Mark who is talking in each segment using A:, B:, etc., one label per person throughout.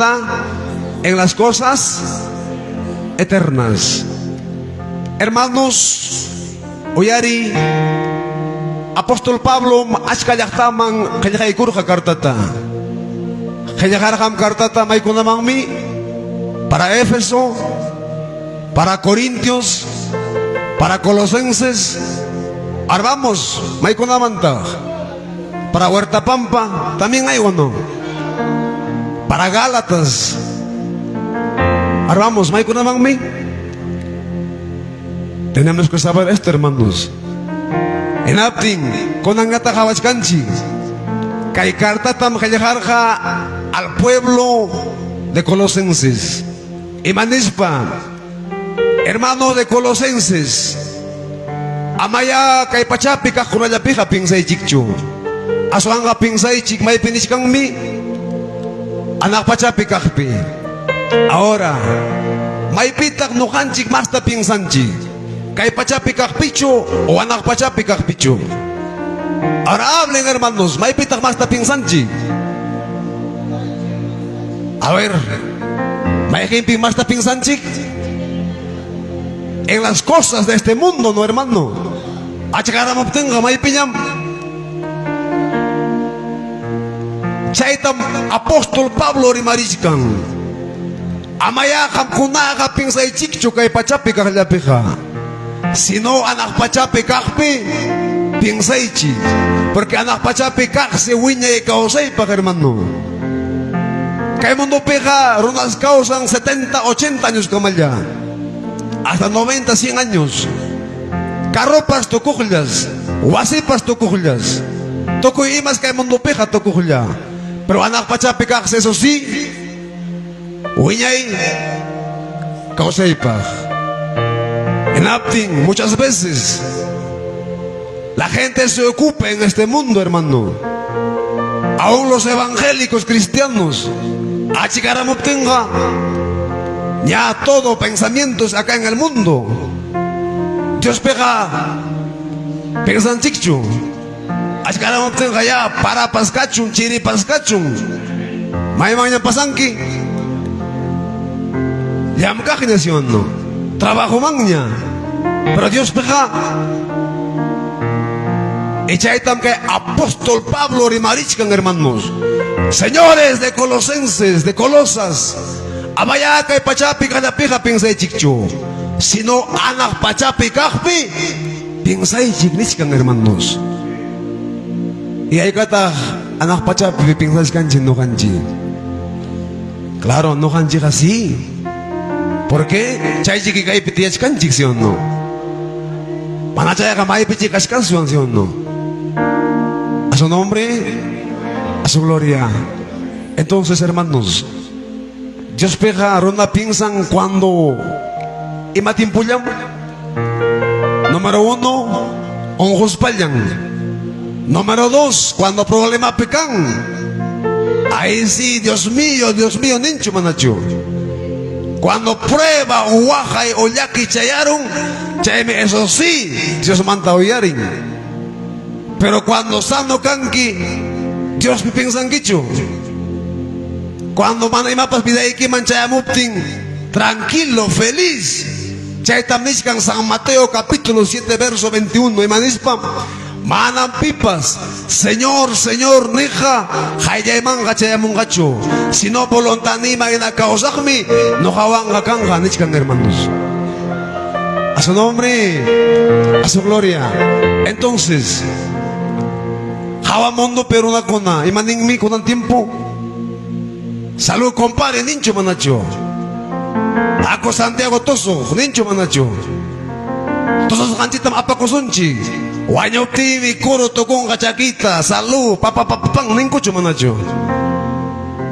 A: centrada en las cosas eternas. Hermanos, Oyari, Apóstol Pablo, Ashkayaktaman, Kayakaikurja Kartata. Kayakarham Kartata, Maikunamangmi, para Éfeso, para Corintios, para Colosenses, Arbamos, Maikunamanta, para Huerta Pampa, también hay uno, para Gálatas, Arbamos, Maikunamangmi. Tenemos que saber esto, hermanos. En Aptin, con Angata Javachkanchi, Kaikartatam Kayajarja al pueblo de Colosenses. Y Manispa, hermano de Colosenses, Amaya Kaipachapika Kurayapija Pinsay Chikchu, Asuanga Pinsay Chik May Pinishkang mi, Anak Pachapikakpi. Ahora, May Pitak Nukanchik Masta Pinsanchi. Kay pachapikakpichu o anak pachapikakpichu. Ahora hablen, hermanos. May pitak mas tapingsanchi. A ver, may himping mas tapingsanchi en las cosas de este mundo, no, hermano. Achakaramaptenga may piñam. Chaitam Apóstol Pablo Rimarichkan. Amaya kamkunaka pingsay chikchu kay pachapikakapija. Sino anak pachapi kakpi pingsaychi, porque anak pachapi kak se wiña y causay pa hermano. Kay mundo pega runas causan 70, 80 años kamaya, hasta 90, 100 años. Carropas tocujas, wasipas tocujas, tocuy imas kay mundo pega tocuja. Pero anak pachapi kak se eso sí, wiña y causay pa. En Aptin, muchas veces la gente se ocupa en este mundo, hermano. Aún los evangélicos cristianos, Achikaramuptenga, ya todo pensamientos acá en el mundo. Dios pega, pensan chichu, Achikaramuptenga ya para paskachun, chiri paskachun, mañana pasanki, ya me cajinación, no. Trabajo magna, pero Dios pega. Echaitam que Apóstol Pablo Rimarichkan, hermanos, señores de Colosenses, de Colosas, Abayaka y Pachapi Kadapija Pinsay Chikchu, sino Anak Pachapi Kahpi Pinsay Chiknichkan, hermanos. Y hay kata Anak Pachapi Pinsay Kanchi no Kanchi. Claro, no Kanchi así. ¿Por qué? Chaychi que cae pitiach canchik, ¿sí o no? Panachaya kamay pichikas canción, ¿sí o no? A su nombre, a su gloria. Entonces, hermanos, Dios pega ronda piensan cuando imatimpuyam. Número 1, onjuspallan. Número 2, cuando problema pecan. Ahí sí, Dios mío, nincho manacho. Cuando prueba uaja y oyaki chayaron, chayme eso sí, Dios manda oyarin. Pero cuando sano kanki, Dios piensan kichu. Cuando mana imapas pidaiki manchayamuptin, tranquilo, feliz. Chaytamnishkan San Mateo capítulo 7 verso 21 y manispam. Manan pipas, Señor, Señor, nija, hayayman gachayamungacho. Si no volontanima en la causajmi, no jawanga kanga, nichkan, hermanos. A su nombre, a su gloria. Entonces, jawamondo pero una cona, y maningmi con el tiempo. Salud, compadre, nincho manacho. Ako Santiago Toso, nincho manacho. Tosos kanchitam apakosonchi. Waño TV, coro tocón, gachaquita, salud, papapapang, nincucho manacho.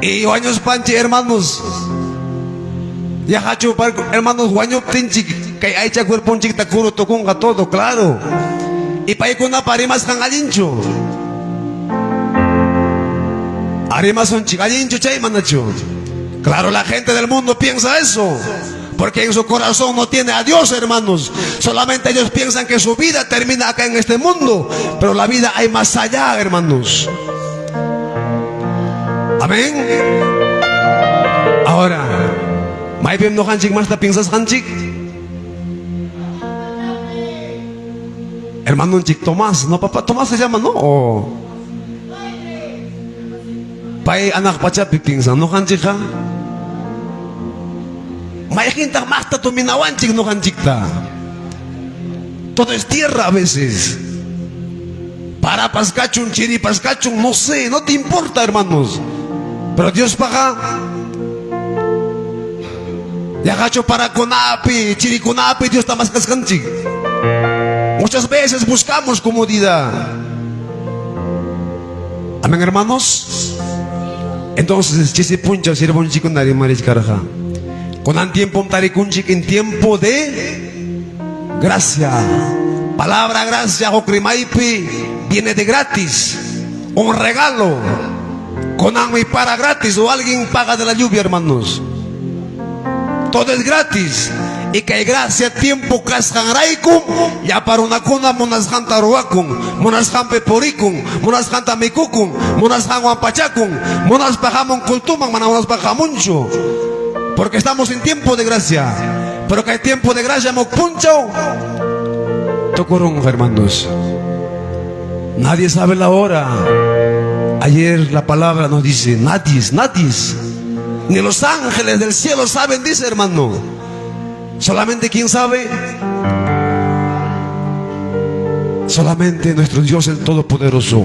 A: Y waños panchi, hermanos. Ya hacho, hermanos, waño tinchi, que hay cuerpo chiquita, coro tocón, todo, claro. Y pa' ikuna parimas kangalincho. Arimas son chigalincho, chay manacho. Claro, la gente del mundo piensa eso. Porque en su corazón no tiene a Dios, hermanos. Solamente ellos piensan que su vida termina acá en este mundo. Pero la vida hay más allá, hermanos. Amén. Maipem no hanchik más ta piensas hanchik. Hermano Chic Tomás, no papá Tomás se llama, ¿no? O Pai anak pacha pipingsan, no hanchika. Mayajinta más ta tuminawanchik, no hanchikta. Todo es tierra a veces. Para pascachun, chiri pascachun, no sé, no te importa, hermanos. Pero Dios paga. Ya gacho para conapi, chiri conapi, Dios está más cascanchik. Muchas veces buscamos comodidad. Amén, hermanos. Entonces, chisi puncha, sirva un chico nari maris caraja. Con un tiempo tarikunchik en tiempo de gracia. Palabra gracia o crimaipi viene de gratis. Un regalo. Con agua y para gratis o alguien paga de la lluvia, hermanos. Todo es gratis. Y que hay gracia tiempo cascanraikum. Ya para una cuna monas janta ruacum, monas jampe poricum, monas janta micucum, monas janguan pachacum, monas pajamon cultuman, monas pajamuncho. Porque estamos en tiempo de gracia. Pero que hay tiempo de gracia mocpuncho. Tocorón, hermanos. Nadie sabe la hora. Ayer la palabra nos dice, nadie, ni los ángeles del cielo saben, dice, hermano. Solamente ¿quién sabe? Solamente nuestro Dios el Todopoderoso.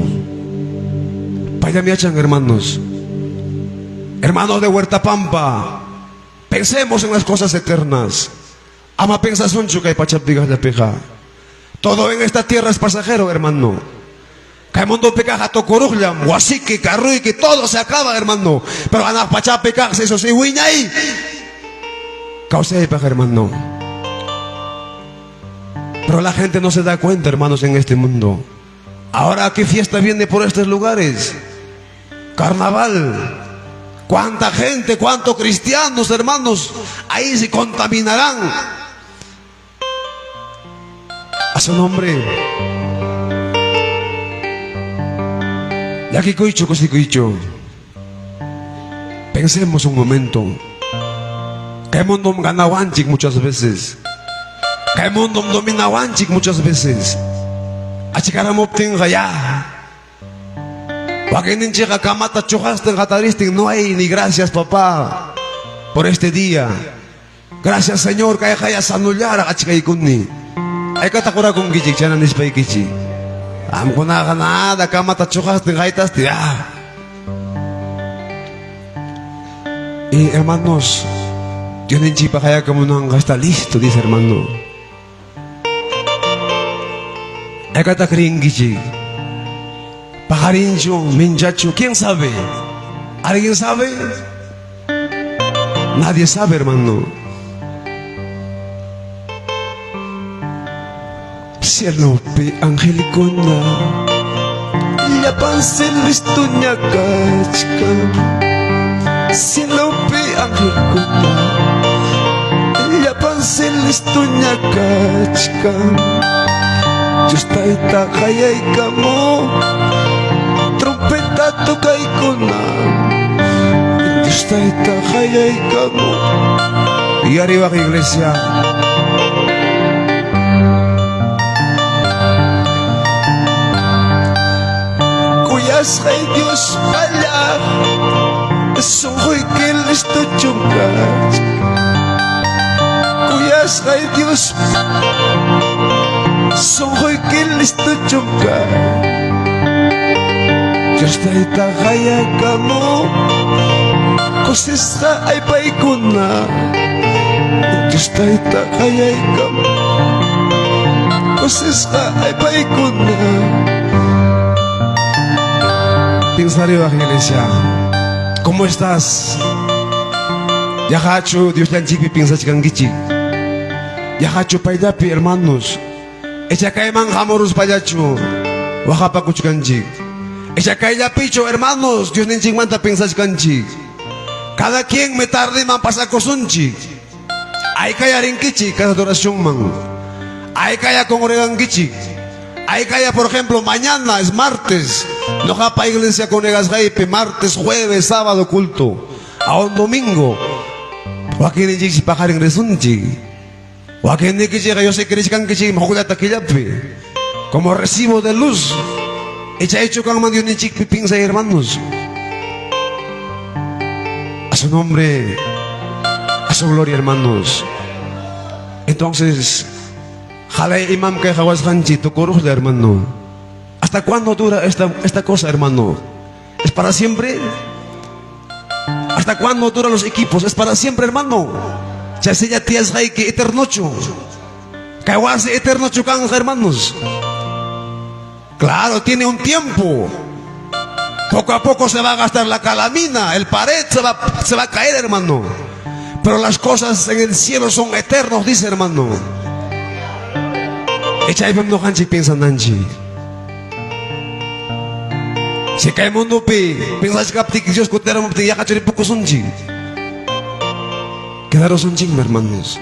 A: Payamiachan, hermanos. Hermanos de Huerta Pampa, pensemos en las cosas eternas. Ama pensas un chucay pachapigas de peja. Todo en esta tierra es pasajero, hermano. Caimundo pecaja tocorujlam, huasique, carrui, que todo se acaba, hermano. Pero ana pachapigas, eso sí, wiñay. Causa de peja, hermano. Pero la gente no se da cuenta, hermanos, en este mundo. Ahora, ¿qué fiesta viene por estos lugares? Carnaval. ¿Cuánta gente, cuántos cristianos, hermanos, ahí se contaminarán? A su nombre. Ya que coicho, pensemos un momento. Que el mundo gana wanchik muchas veces. Que el mundo domina wanchik muchas veces. Achikaram obtenga ya. No hay ni gracias, papá, por este día. Gracias, Señor, que hayas anular a Chikaikuni. Hay que atacar con Gichik, Chanan Ispaikichi. Amkuna ganada, Kamata Chuhaste, Gaitas, y hermanos, tienen chipa haya como no está listo, dice hermano. Hay que atacar en Gichik. Pajarincho, minchacho, ¿quién sabe? ¿Alguien sabe? Nadie sabe, hermano. Cielo pe angelicona, ya pansel listuña cachca. Cielo pe angelicona, ya pansel listuña cachca. Yo estoy tajaya y camo. Trompeta toca y cona. Dios está tajaya y camo. Y arriba la iglesia. Cuyas hay Dios allá. Son hoy que le estoy chungas. Cuyas hay Dios. Son hoy que le estoy chungas. Yo estoy tajaya camo, cosas hay paikuna. Yo estoy tajaya camo, cosas hay paikuna. Pensario de la iglesia, ¿cómo estás? Yahacho, Dios yanchipi piensa chicangichi. Yahacho paidapi, hermanos. Echa caiman jamorus payacho, wajapa kuchukanchik. Ella cae picho, hermanos, Dios ni chingmanta piensas canchi. Cada quien me tarde man pasa cosunchi. Hay calla rinkichi, cada adoración man. Hay calla congregankichi. Hay calla, por ejemplo, mañana es martes. No japa iglesia con egas martes, jueves, sábado culto. A un domingo. Wakin ni si pakaring resunji. Wakin ni kisi kayo se kiriskan kisi makulata kilapi. Como recibo de luz. Echa hecho kang mandio ni chik piping sa hermanos. A su nombre, a su gloria, hermanos. Entonces, jalay imam kay kawas kanchi tukurus de hermano. ¿Hasta cuándo dura esta cosa, hermano? ¿Es para siempre? ¿Hasta cuándo duran los equipos? ¿Es para siempre, hermano? Ya se ya tías hay que eternocho. Kawase eternocho kan, hermanos. Claro, tiene un tiempo. Poco a poco se va a gastar la calamina, el pared se va a caer, hermano. Pero las cosas en el cielo son eternos, dice, hermano. Echa ahí no hanchi piensa nanchi. Si cae mundo pi, piensas que Dios kutera mo ya kachori poco sunji. Quedaron sunji, hermanos.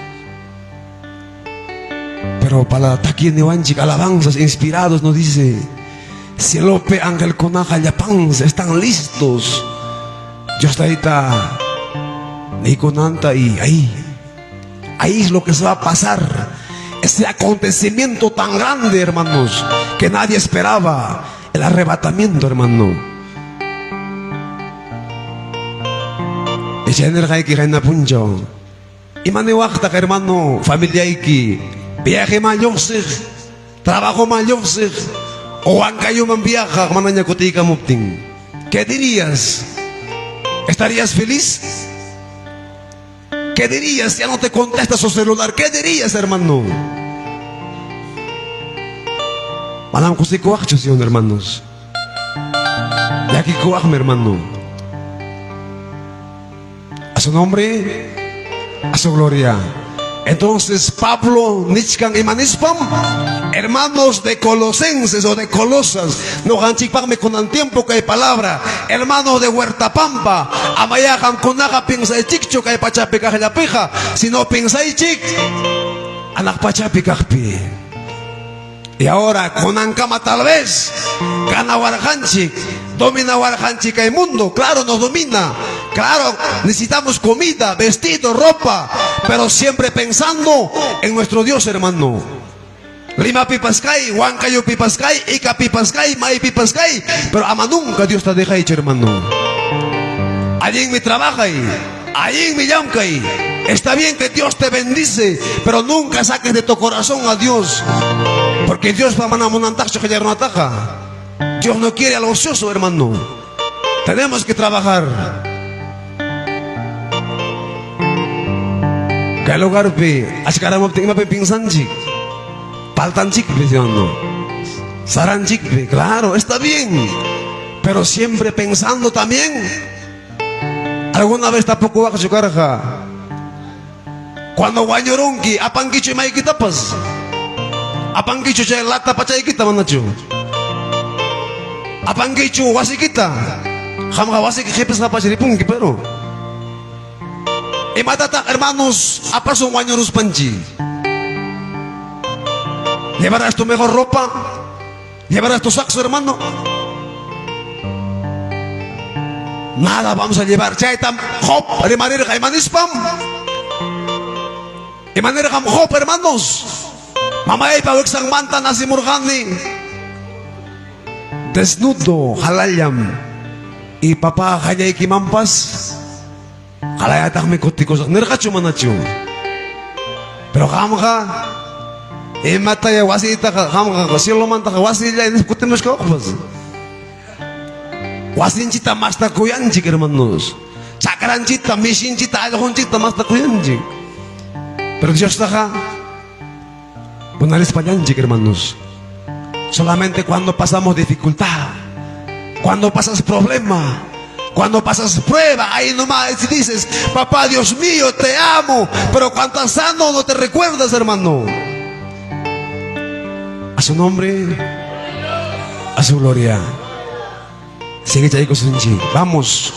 A: Pero para taki ni wanchi alabanzas inspirados nos dice, Cielope ángel conaja yapans están listos. Yo está ahorita ni conanta y ahí es lo que se va a pasar. Ese acontecimiento tan grande, hermanos, que nadie esperaba. El arrebatamiento, hermano. Ese energía que reina puncho. Y manewakta, hermano, familia iki. Viaje mayosig, trabajo mayosig. O ang kayo man viaja, mananya kutika mupting. ¿Qué dirías? ¿Estarías feliz? ¿Qué dirías? Ya no te contesta su celular. ¿Qué dirías, hermano? Malam kusi kuak chusion, hermanos. Y aquí kuak, mi hermano. A su nombre, a su gloria. Entonces Pablo, Nichkan y Manispam, hermanos de Colosenses o de Colosas, no ganchipame con el tiempo que hay palabra, hermanos de Huertapampa, amayajan con naga piensa chicho que hay pachapi pija, si no piensa chik, anak pachapi kahpi. Y ahora con Ancama tal vez gana Warjanchik, domina Warjanchik el mundo, claro, nos domina. Claro, necesitamos comida, vestido, ropa, pero siempre pensando en nuestro Dios, hermano. Lima pipaskai, Huancayo pipaskai, Ica pipaskai, Mai pipaskai, pero ama nunca Dios te deja hecho, hermano. Allí en mi trabajo, allí en mi yamkai, está bien que Dios te bendice, pero nunca saques de tu corazón a Dios, porque Dios va a mandar un taja que ya no ataja. Dios no quiere al ocioso, hermano. Tenemos que trabajar. ¿Qué lugar pi? Ashkara mo tingma pi pingsanchik. Paltanchik pi no. Saranchik pi, claro, está bien. Pero siempre pensando también. Alguna vez tampoco va a chukarja. Cuando guañorunki, apangicho y maikita pas. Apangicho chay lata pachay kita manachu. Apangicho wasi kita. Hamga wasi que jepes la pachiripunki, pero. Y matata, hermanos, a paso guañorus panchi. ¿Llevarás tu mejor ropa? ¿Llevarás tu saxo, hermano? Nada vamos a llevar. Chaitam, hop, de manera que manispam. De manera que hop, hermanos. Mamá y pa sang manta nasi murgani. Desnudo, halayam. Y papá, hayay kimampas. Kalaya tak may kutikosak nirkachu manachu. Pero kamka mataya wasi ita kamka silo man ta wasi ya ini kutimus ko pas. Wasin cita masta kuyanji hermanos. Sakaran cita mission cita alhon cita masta kuyanji. Pero Dios taja ponerles payanji hermanos. Solamente cuando pasamos dificultad, cuando pasas problema, cuando pasas prueba, ahí nomás dices, papá Dios mío, te amo. Pero cuando estás sano no te recuerdas, hermano. A su nombre, a su gloria. Sigue ahí con su hinchi. Vamos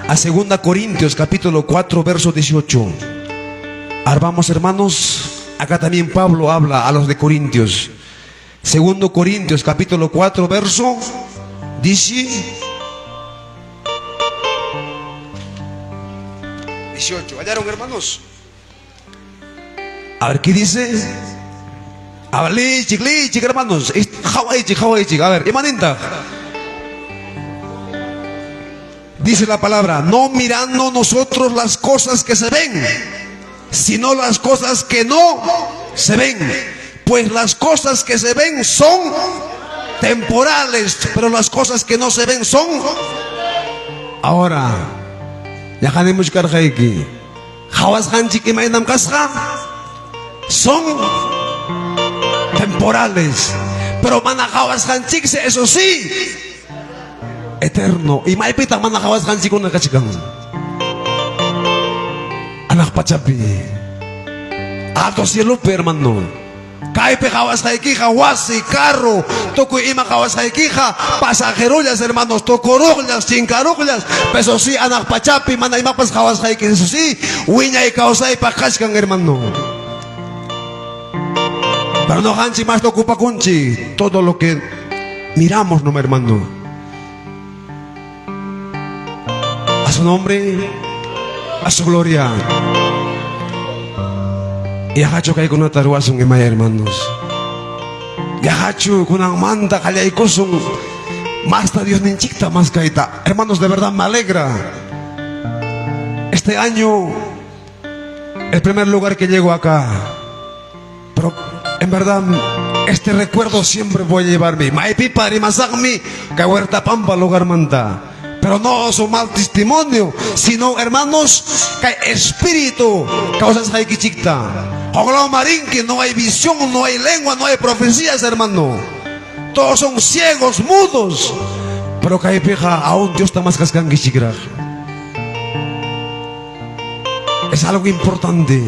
A: a 2 Corintios capítulo 4 verso 18. Ahora vamos, hermanos. Acá también Pablo habla a los de Corintios. 2 Corintios capítulo 4 verso dice: 18. ¿Hallaron, hermanos? A ver, ¿qué dice? A ver, lichik, hermanos. Hawaichik. A ver, imaninta. Dice la palabra: no mirando nosotros las cosas que se ven, sino las cosas que no se ven. Pues las cosas que se ven son temporales, pero las cosas que no se ven son. Ahora, ya tenemos que aquí. Hawas hanchik y mainam kasha son temporales, pero manahawas hanchik, eso sí, eterno. Y maipita manahawas hanchik una kachikan. Anak pachapi. Alto cielo, hermano. Kaipe hawas haikija, wasi, carro, toco ima hawas haikija, pasajerullas, hermanos, tocorullas, chincarullas, pero sí, anak pachapi, mana imapas hawas haikija, eso sí, wiña y causai pakashkan, hermano. Pero no hanchi más te ocupa kunchi, todo lo que miramos, no, hermano. A su nombre, a su gloria. Yahacho kay kuna taruasong imay, hermanos. Yahacho kunang manda kalay kusong más ta Dios ninchikta más kaita. Hermanos, de verdad me alegra. Este año, el primer lugar que llego acá, pero en verdad este recuerdo siempre voy a llevarme. Maipi padre masagmi que huerta pampa lugar manta. Pero no es un mal testimonio, sino, hermanos, que espíritu causas haikichikta. Oglao marinque, no hay visión, no hay lengua, no hay profecías, hermano. Todos son ciegos, mudos. Pero que hay pija, aún Dios está más cascan que chigra. Es algo importante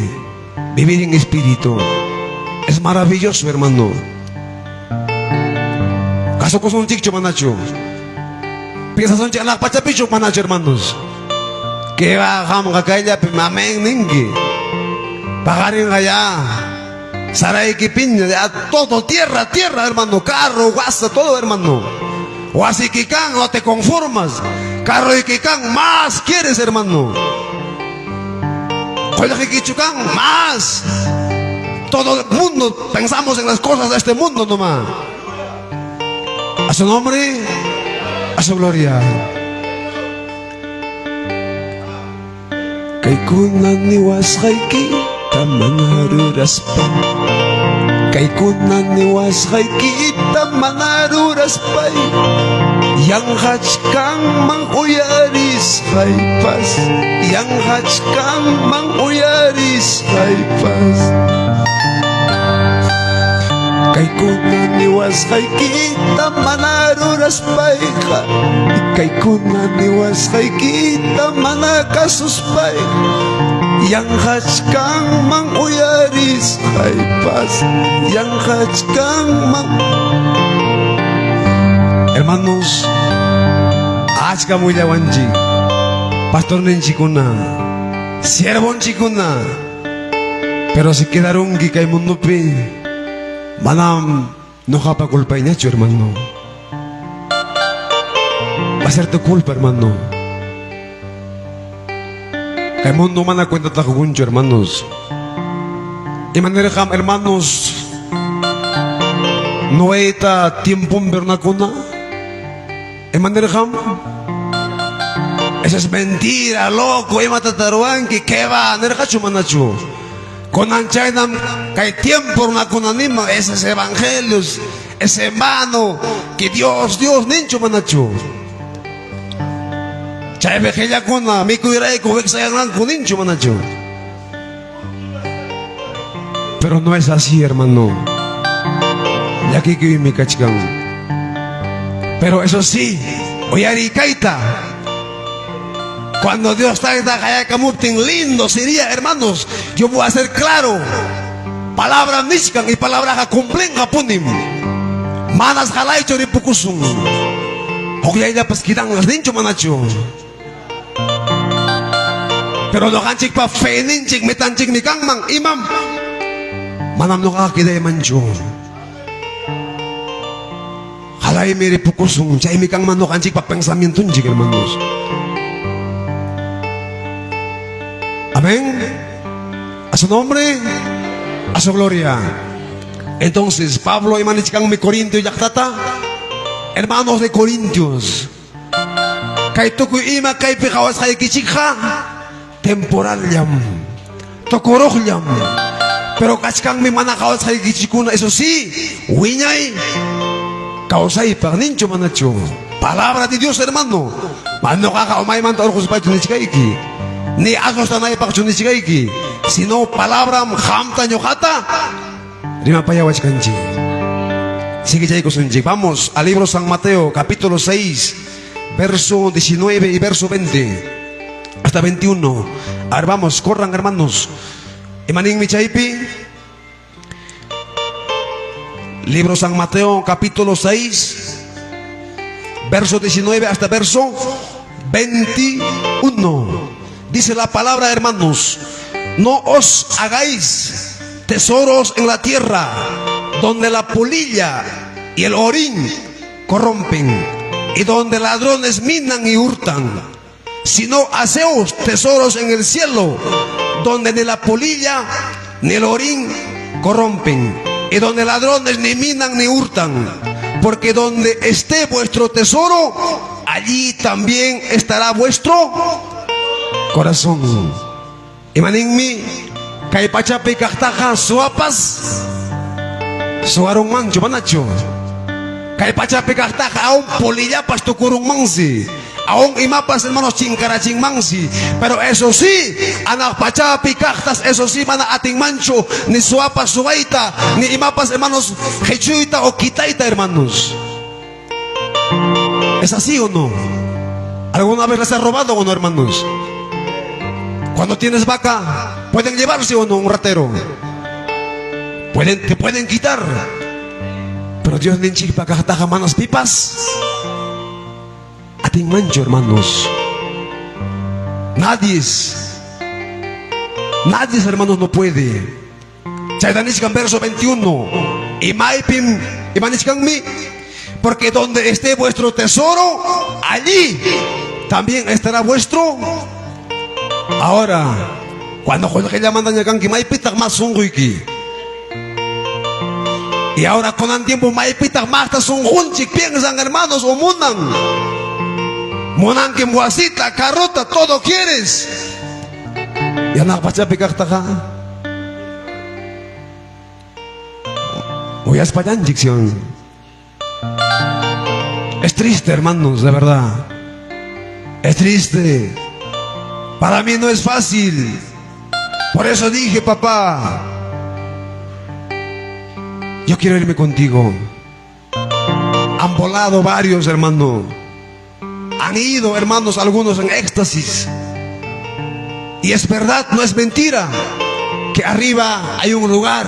A: vivir en espíritu. Es maravilloso, hermano. Caso con un chicho manacho. Piensa son chicas pachapicho manacho, hermanos. Que va a caer amén ningi. Pagarín allá. Saray que piña, todo, tierra, hermano. Carro, guasa, todo, hermano. Guasi Kikán, no te conformas. Carro y Kikán, más quieres, hermano. Kichucán, más. Todo el mundo pensamos en las cosas de este mundo nomás. A su nombre, a su gloria. Kaikunan ni washaiki tamanaruraspa. Kaikunan ni washaiki tamanaruraspa. Yang hachkan mang uyaris haipas. Yang hachkan mang uyaris haipas. Kaikunan ni washaiki tamanaruraspa. Kaikunan ni washaiki tamanakasuspa. Yang hachkan mang uyaris haipas. Yang hachkan mang. Hermanos, achka muyawanchi, pastor nenchikuna, siervo chikuna, pero si quedaron que hay mundo pe, manam no japa culpa inacho, hermano. Va a ser tu culpa, hermano. Que el mundo mana cuenta tajuguncho, hermanos. Y manera, hermanos, no hay tiempo en vernacuna. En manera, eso es mentira, loco. Y matataruanki, que va, nerjachu manachu. Con anchainam, que hay tiempo en una conanima. Ese es evangelio, ese mano, que Dios, nincho manachu. Chay vejella kuna, mi cuirai, cuexayan con nincho manachu. Pero no es así, hermano. Y aquí que mi cachicán. Pero eso sí, oyari kaita. Cuando Dios está en Tajayacamutin, lindo sería, hermanos. Yo voy a ser claro. Palabra nishkan y palabra cumplen japunim. Manas jalay choripukusum. Oglaya pasquidan las nincho manacho. Pero no ganchik pa feninchik metanchik ni kangmang imam. Manam no kakida mancho. Halay mere pukusung, chay mi kang manok anchik pa pensamiento njik, hermanos. Amén. A su nombre, a su gloria. Entonces, Pablo, mi Corintios, Yaktata, hermanos de Corintios, Kaituku ima kaipi kawas kay kichikha, temporal yam, tokorok yam. Pero kachkang mi mana kawas kay kichikuna, eso sí, wiñay, kausay pa nincho manacho. Palabra de Dios, hermano. Mano kakaumay man taor kuspa chunichikaiki. Ni asos tanay pa chunichikaiki. Sino palabra hamta nyokata. Rima payawach kanchi. Sigue chay kusunchik. Vamos al libro San Mateo, capítulo 6, verso 19 y verso 20 hasta 21. A ver, vamos, corran, hermanos. Imaning michaipi. Libro San Mateo, capítulo 6, verso 19 hasta verso 21. Dice la palabra, hermanos: no os hagáis tesoros en la tierra, donde la polilla y el orín corrompen, y donde ladrones minan y hurtan, sino haceos tesoros en el cielo, donde ni la polilla ni el orín corrompen, y donde ladrones ni minan ni hurtan, porque donde esté vuestro tesoro, allí también estará vuestro corazón. Imaninmi kay pachapi kaktaja suapas suarong mancho manacho. Kay pachapi kaktaja aún polillapas tukurong mangsi, aún imapas hermanos chinkaraching mangsi. Pero eso sí, anak pachapi kaktas, eso sí, mana ating mancho ni suapas suaita, ni imapas hermanos hechuita o quitaita, hermanos. ¿Es así o no? ¿Alguna vez les ha robado o no, hermanos? Cuando tienes vaca, ¿pueden llevarse o no un ratero? Te pueden quitar. Pero Dios ni chipa kataja manas pipas. Ating mancho, hermanos. Nadie, hermanos, no puede. Chaydanishkan verso 21. Y maipim, y manishkan mi. Porque donde esté vuestro tesoro, allí también estará vuestro. Ahora, cuando le mandan a Kanki, Maipitak más un wiki. Y ahora con el tiempo, Maipitak más un hunchik, piensan, hermanos, o munan que muasita, carrota, todo quieres. Y anak pachapi kartaja. Hoy es payan dicción. Es triste, hermanos, de verdad. Es triste. Para mí no es fácil. Por eso dije, papá, yo quiero irme contigo. Han volado varios, hermanos. Han ido, hermanos, algunos en éxtasis. Y es verdad, no es mentira, que arriba hay un lugar.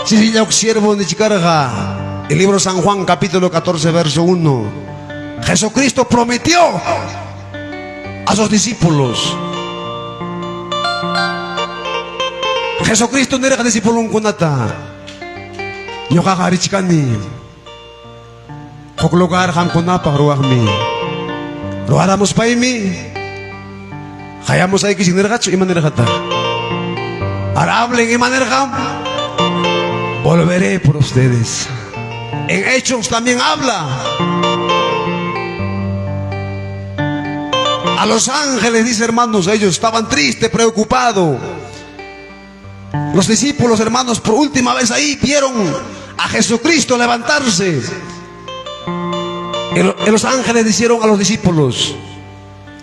A: Si ya observo de Chicarga, el libro San Juan, capítulo 14, verso 1. Jesucristo prometió a sus discípulos. Jesucristo nera discípulo kunata. Yo kakarichkani. Kok lugar ham kunapa ruahmi. Ruharamos paimi. Hayamos ay kising nergacho iman nergata. Hablen iman nergam. Volveré por ustedes. En Hechos también habla. A los ángeles, dice, hermanos, ellos estaban tristes, preocupados. Los discípulos, hermanos, por última vez ahí vieron a Jesucristo levantarse. Y los ángeles dijeron a los discípulos: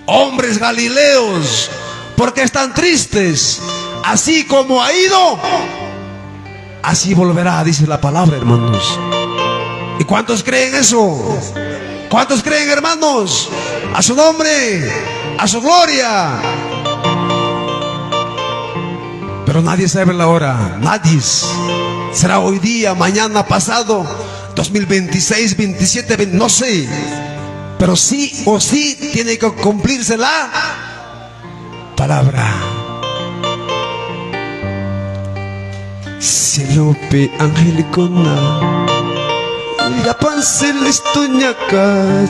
A: hombres galileos, ¿por qué están tristes? Así como ha ido, así volverá, dice la palabra, hermanos. ¿Y cuántos creen eso? ¿Cuántos creen, hermanos? A su nombre, a su gloria. Pero nadie sabe la hora. Nadie. Será hoy día, mañana, pasado, 2026, 27, 20, no sé. Pero sí o sí tiene que cumplirse la palabra. Silope angelicona. Yapan selistuñakat.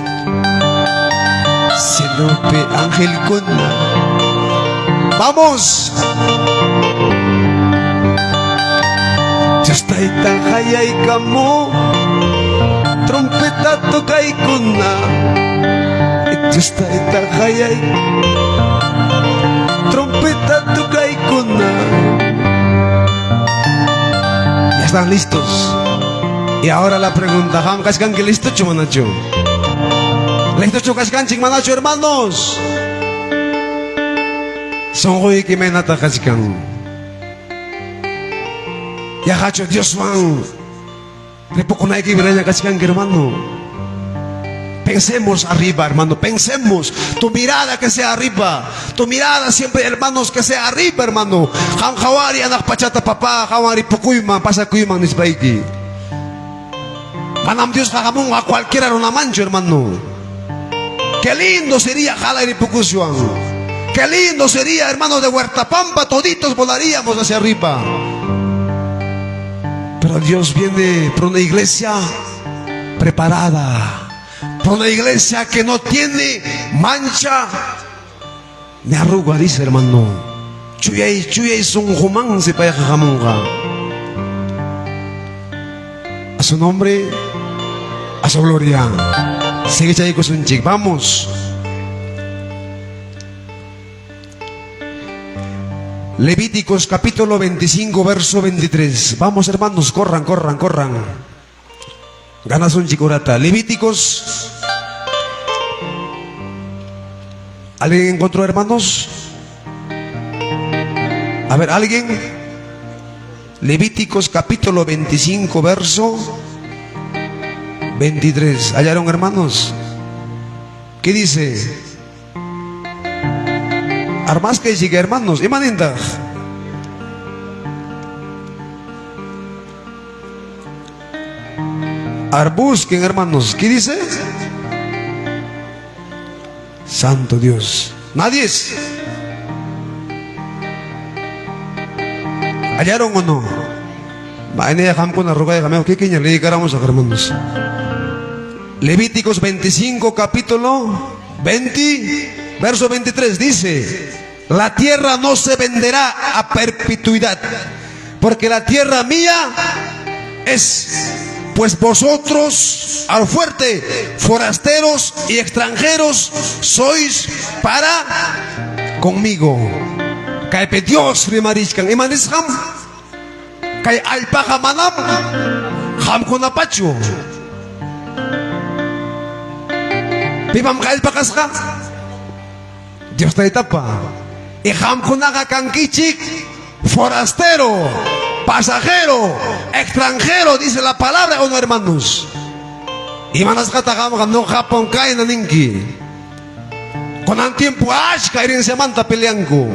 A: Silope angelicona. Vamos. Just hayay kamo, trompeta tokay ko na. Just hayay, trompeta tokay ko na. Ya están listos. Y ahora la pregunta, ¿ham kaskan que listo chumanacho? ¿Listo chukaskan chingmanacho, hermanos? Son hoy que me nata kaskan. Ya hacho Dios man. Repoconay que veranya kaskan hermano. Pensemos arriba, hermano, pensemos. Tu mirada que sea arriba. Tu mirada siempre, hermanos, que sea arriba, hermano. Ham hawari anak pachata papa, hawari pukuyman, pasa kuyman nisbaiki. Manam Dios kagamong a cualquiera una mancho, hermano. Qué lindo sería Jala y Pucusuan. Qué lindo sería, hermano, de Huertapampa, toditos volaríamos hacia arriba. Pero Dios viene por una iglesia preparada, por una iglesia que no tiene mancha ni arruga, dice, hermano. Chuyay, chuyay, son humán se paya jajamonga. A su nombre, a su gloria. Sigue chayicos un chic, vamos. Levíticos capítulo 25, verso 23. Vamos, hermanos, corran, corran, corran. Ganas un chicurata. Levíticos. ¿Alguien encontró, hermanos? A ver, ¿alguien? Levíticos capítulo 25, verso 23. ¿Hallaron, hermanos? ¿Qué dice? Armas que sigue, hermanos. Imaninda. Arbusquen, hermanos. ¿Qué dice? Santo Dios. Nadie es. ¿Hallaron o no? ¿Qué le digamos a hermanos? Levíticos 25, capítulo 20, verso 23 dice: la tierra no se venderá a perpetuidad, porque la tierra mía es, pues vosotros al fuerte, forasteros y extranjeros, sois para conmigo. Kay Dios rimariskan imanis ham, kay alpaha manam ham kunapacho. Pibam kay alpakas ka, Dios te tapa. Y ham kunaka kankichik, forastero, pasajero, extranjero, dice la palabra, ¿o no, hermanos? Y manas katakam no Japón kay naninki. Con el tiempo ashka irin se manta peleanco.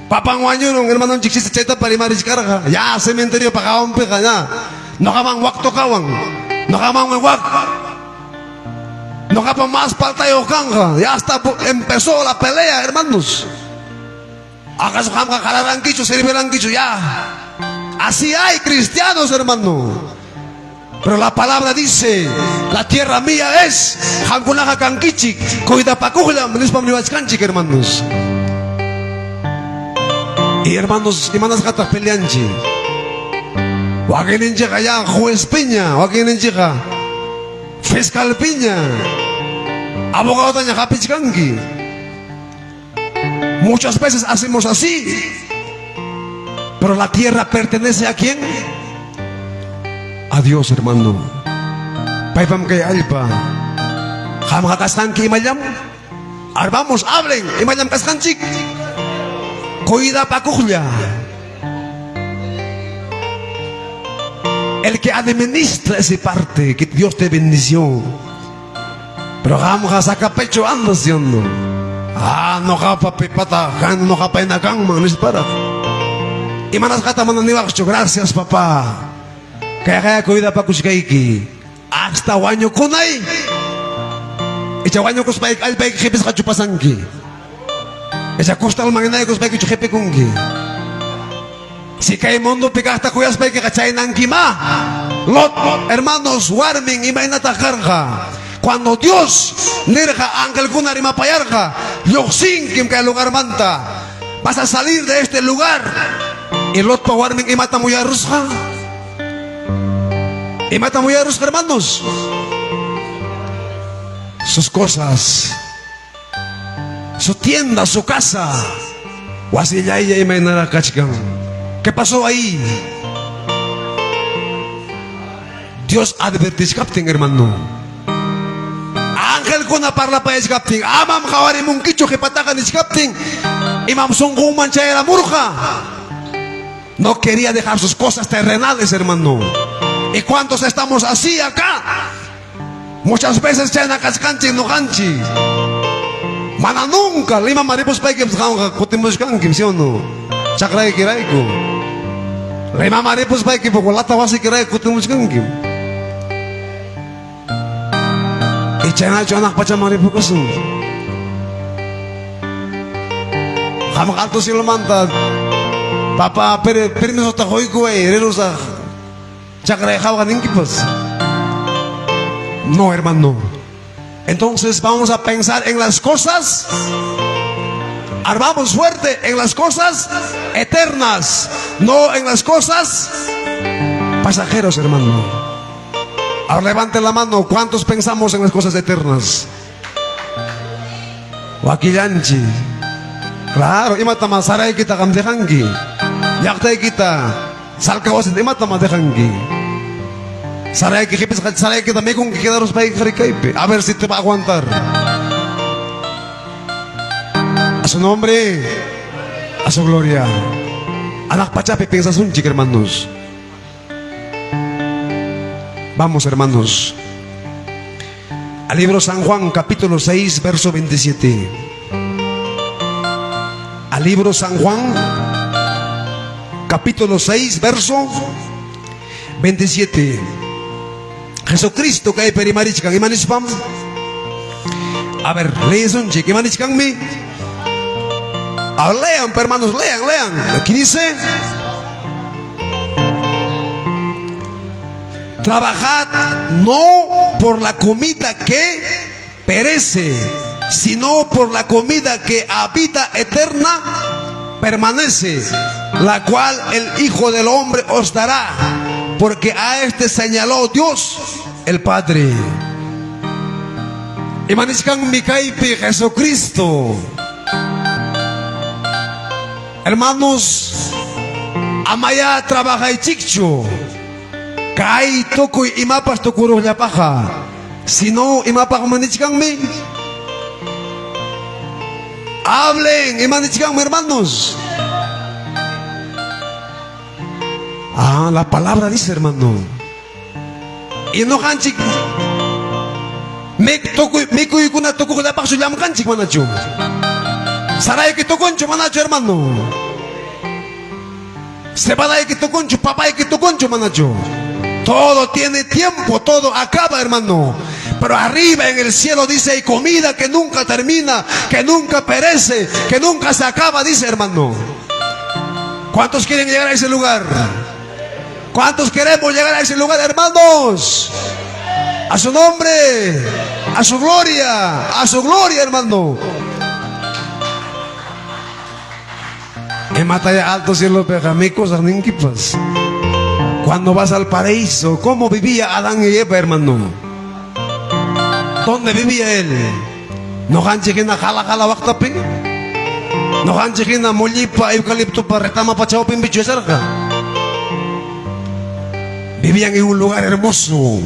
A: Papangwanyo nung hermano chiksi sa cheta parimaris karga. Ya cementerio pakawang peka na. No kamang wakto kawang. No kamang wak. No kapang más paltayo kanga. Ya hasta empezó la pelea, hermanos. ¿Acaso jamás calarán quicho, servirán quicho? Ya. Así hay cristianos, hermano. Pero la palabra dice: la tierra mía es Hankunaka kankichik, koida pakula, menispam liwachkanchik, hermanos. Y hermanos, hermanas gatas peleanchi. Wakin en chica ya juez piña, wakin en chica fiscal piña, abogado tanya kapichkanki. Muchas veces hacemos así. Pero la tierra pertenece ¿a quién? A Dios, hermano. Paipam kay alpa. Ham hakasanki imayam. Vamos, hablen. Imayam kaskanchik. Koida pakuhya. El que administra esa parte que Dios te bendició. Pero ham saca pecho ando siendo. No kapa pipata, no kapa inakang man para. Y manas kata mananiwakcho, gracias papá. Kaya koida pakushkaiki. Hasta wanyo kunay. Icha wanyo kuspaik albaik hipis kachupasanki. Esa costa al manginay kuspaik chujepe kungi. Si kay mundo pikasta kuyas paik kachay nang kima. Lot, hermanos, warming imainata karga. Cuando Dios nirja ángel kuna rima payarja, yoxinkim que lugar manta, vas a salir de este lugar. Y lot pawarming imata muyarusja. Imata muyarusja, hermanos. Sus cosas, su tienda, su casa. ¿Qué pasó ahí? Dios advertis captain, hermano. Ángel kuna parla pa es captain. Amam khawari mungkicho que patakan es captain. Imam songguman la murja. No quería dejar sus cosas terrenales, hermano. ¿Y cuántos estamos así acá? Muchas veces chena cascanchi no ganchi. Mana nunca lima maripos pa que kutimos kankim, ¿sí o no? Chakray kiraiko. Lima maripos pa que pokolata wasi kiray kutimos kankim. Y chena anak pacha maripos. Hamak alto silmanta. Papa permiso ta hoy güey, relusa. Chakray hawakan inkipos. No, hermano. Entonces vamos a pensar en las cosas, armamos fuerte en las cosas eternas, no en las cosas pasajeros, hermano. Ahora levante la mano, ¿cuántos pensamos en las cosas eternas? Wakilanchi. Claro, imatama saray kita kamdehangi. Yaktay kita salkawasit imatama dehangi. Saray kita me con que quedaros para ir a ver si te va a aguantar. A su nombre, a su gloria. Anak pachape piensa un chico, hermanos. Vamos, hermanos, al libro San Juan, capítulo 6, verso 27. Al libro San Juan, capítulo 6, verso 27. Jesucristo kay perimarich kang imanispam. A ver, lean chico, imanich kang mi. A ver, lean, hermanos, lean. Aquí dice: trabajad no por la comida que perece, sino por la comida que a vida eterna permanece, la cual el Hijo del Hombre os dará, porque a este señaló Dios el Padre. Imaniskan mikaipi Jesucristo. Hermanos, amaya trabaja y chicho. Kai toku imapas tokuro ya paja. Si no imapas maniskan mi. Hablen, imaniskan hermanos. Ah, la palabra dice, hermano. Y no canchik. Me toco y kuna toco la paso llama canchik manacho. Saray que toconcho manacho, hermano. Separay que toconcho, papá que toconcho manacho. Todo tiene tiempo, todo acaba, hermano. Pero arriba en el cielo dice: hay comida que nunca termina, que nunca perece, que nunca se acaba, dice, hermano. ¿Cuántos quieren llegar a ese lugar? ¿Cuántos queremos llegar a ese lugar, hermanos? A su nombre, a su gloria, hermano. En batalla alto cielo pejamicos, aninquipas. Cuando vas al paraíso, ¿cómo vivía Adán y Eva, hermano? ¿Dónde vivía él? No hanchigina jala waktapi. No hanchigina mollipa eucalipto para retama pachao pimbicho cerca. Vivían en un lugar hermoso,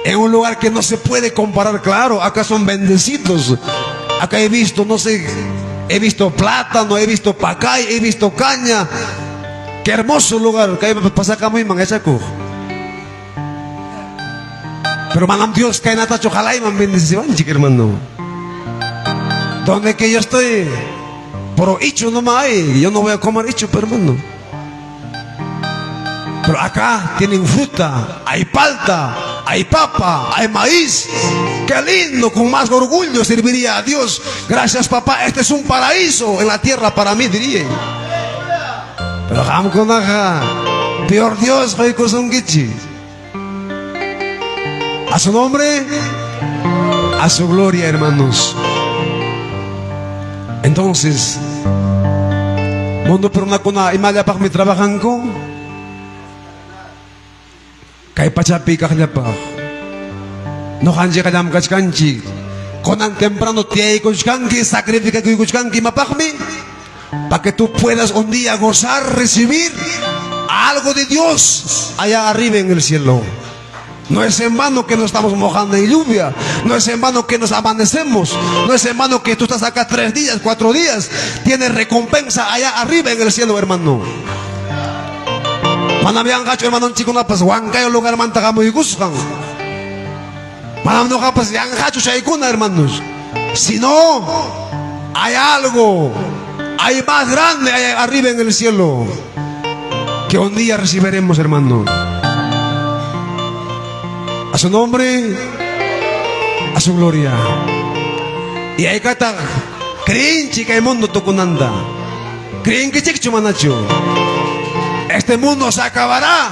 A: en un lugar que no se puede comparar. Claro, acá son bendecidos. Acá he visto, no sé, he visto plátano, he visto pacay, he visto caña. Qué hermoso lugar. Pasa acá muy mangachaco. Pero manam Dios que natacho jalay man bendición, chica, hermano. Donde que yo estoy, pero hecho no me hay. Yo no voy a comer hecho, pero hermano. Pero acá tienen fruta, hay palta, hay papa, hay maíz. Qué lindo, con más orgullo serviría a Dios. Gracias, papá, este es un paraíso en la tierra para mí, diría. Pero vamos con acá, peor Dios, a su nombre, A su gloria, hermanos. Entonces, mundo pero na kuna imala pa kami trabajan ko. Kay pachapi kaklapa. No kanji kalam kachkanji. Konan temprano tiay kuchkanki, sacrifica kuchkanki mapakmi. Para que tú puedas un día gozar, recibir algo de Dios allá arriba en el cielo. No es en vano que nos estamos mojando en lluvia. No es en vano que nos amanecemos. No es en vano que tú estás acá 3 días, 4 días. Tienes recompensa allá arriba en el cielo, hermano. Manambiang kacho, hermano, chico na pas wangkayo lugar manta kamo iguskan. Manam no kapas yang kacho siya ikuna, hermanos. Si no, hay algo, hay más grande allá arriba en el cielo que un día recibiremos, hermano. A su nombre, a su gloria. Y hay kata, creen chica el mundo tokunanda. Creen que chico manacho. Este mundo se acabará,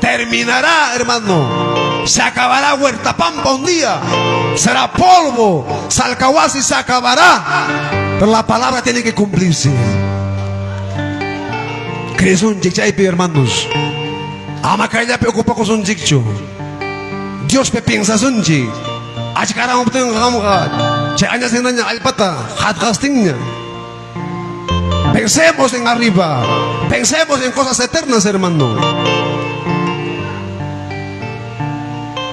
A: terminará, hermano. Se acabará Huerta Pampa un día. Será polvo. Salcahuasi se acabará. Pero la palabra tiene que cumplirse. ¿Crees un chichaipi, hermanos? Ama kaya preocupa con un chicho. Dios pe piensa sunji. Achikara mupteng kamukat. Chanya senanya alpata. Hat castingnya. Pensemos en arriba. Pensemos en cosas eternas, hermano.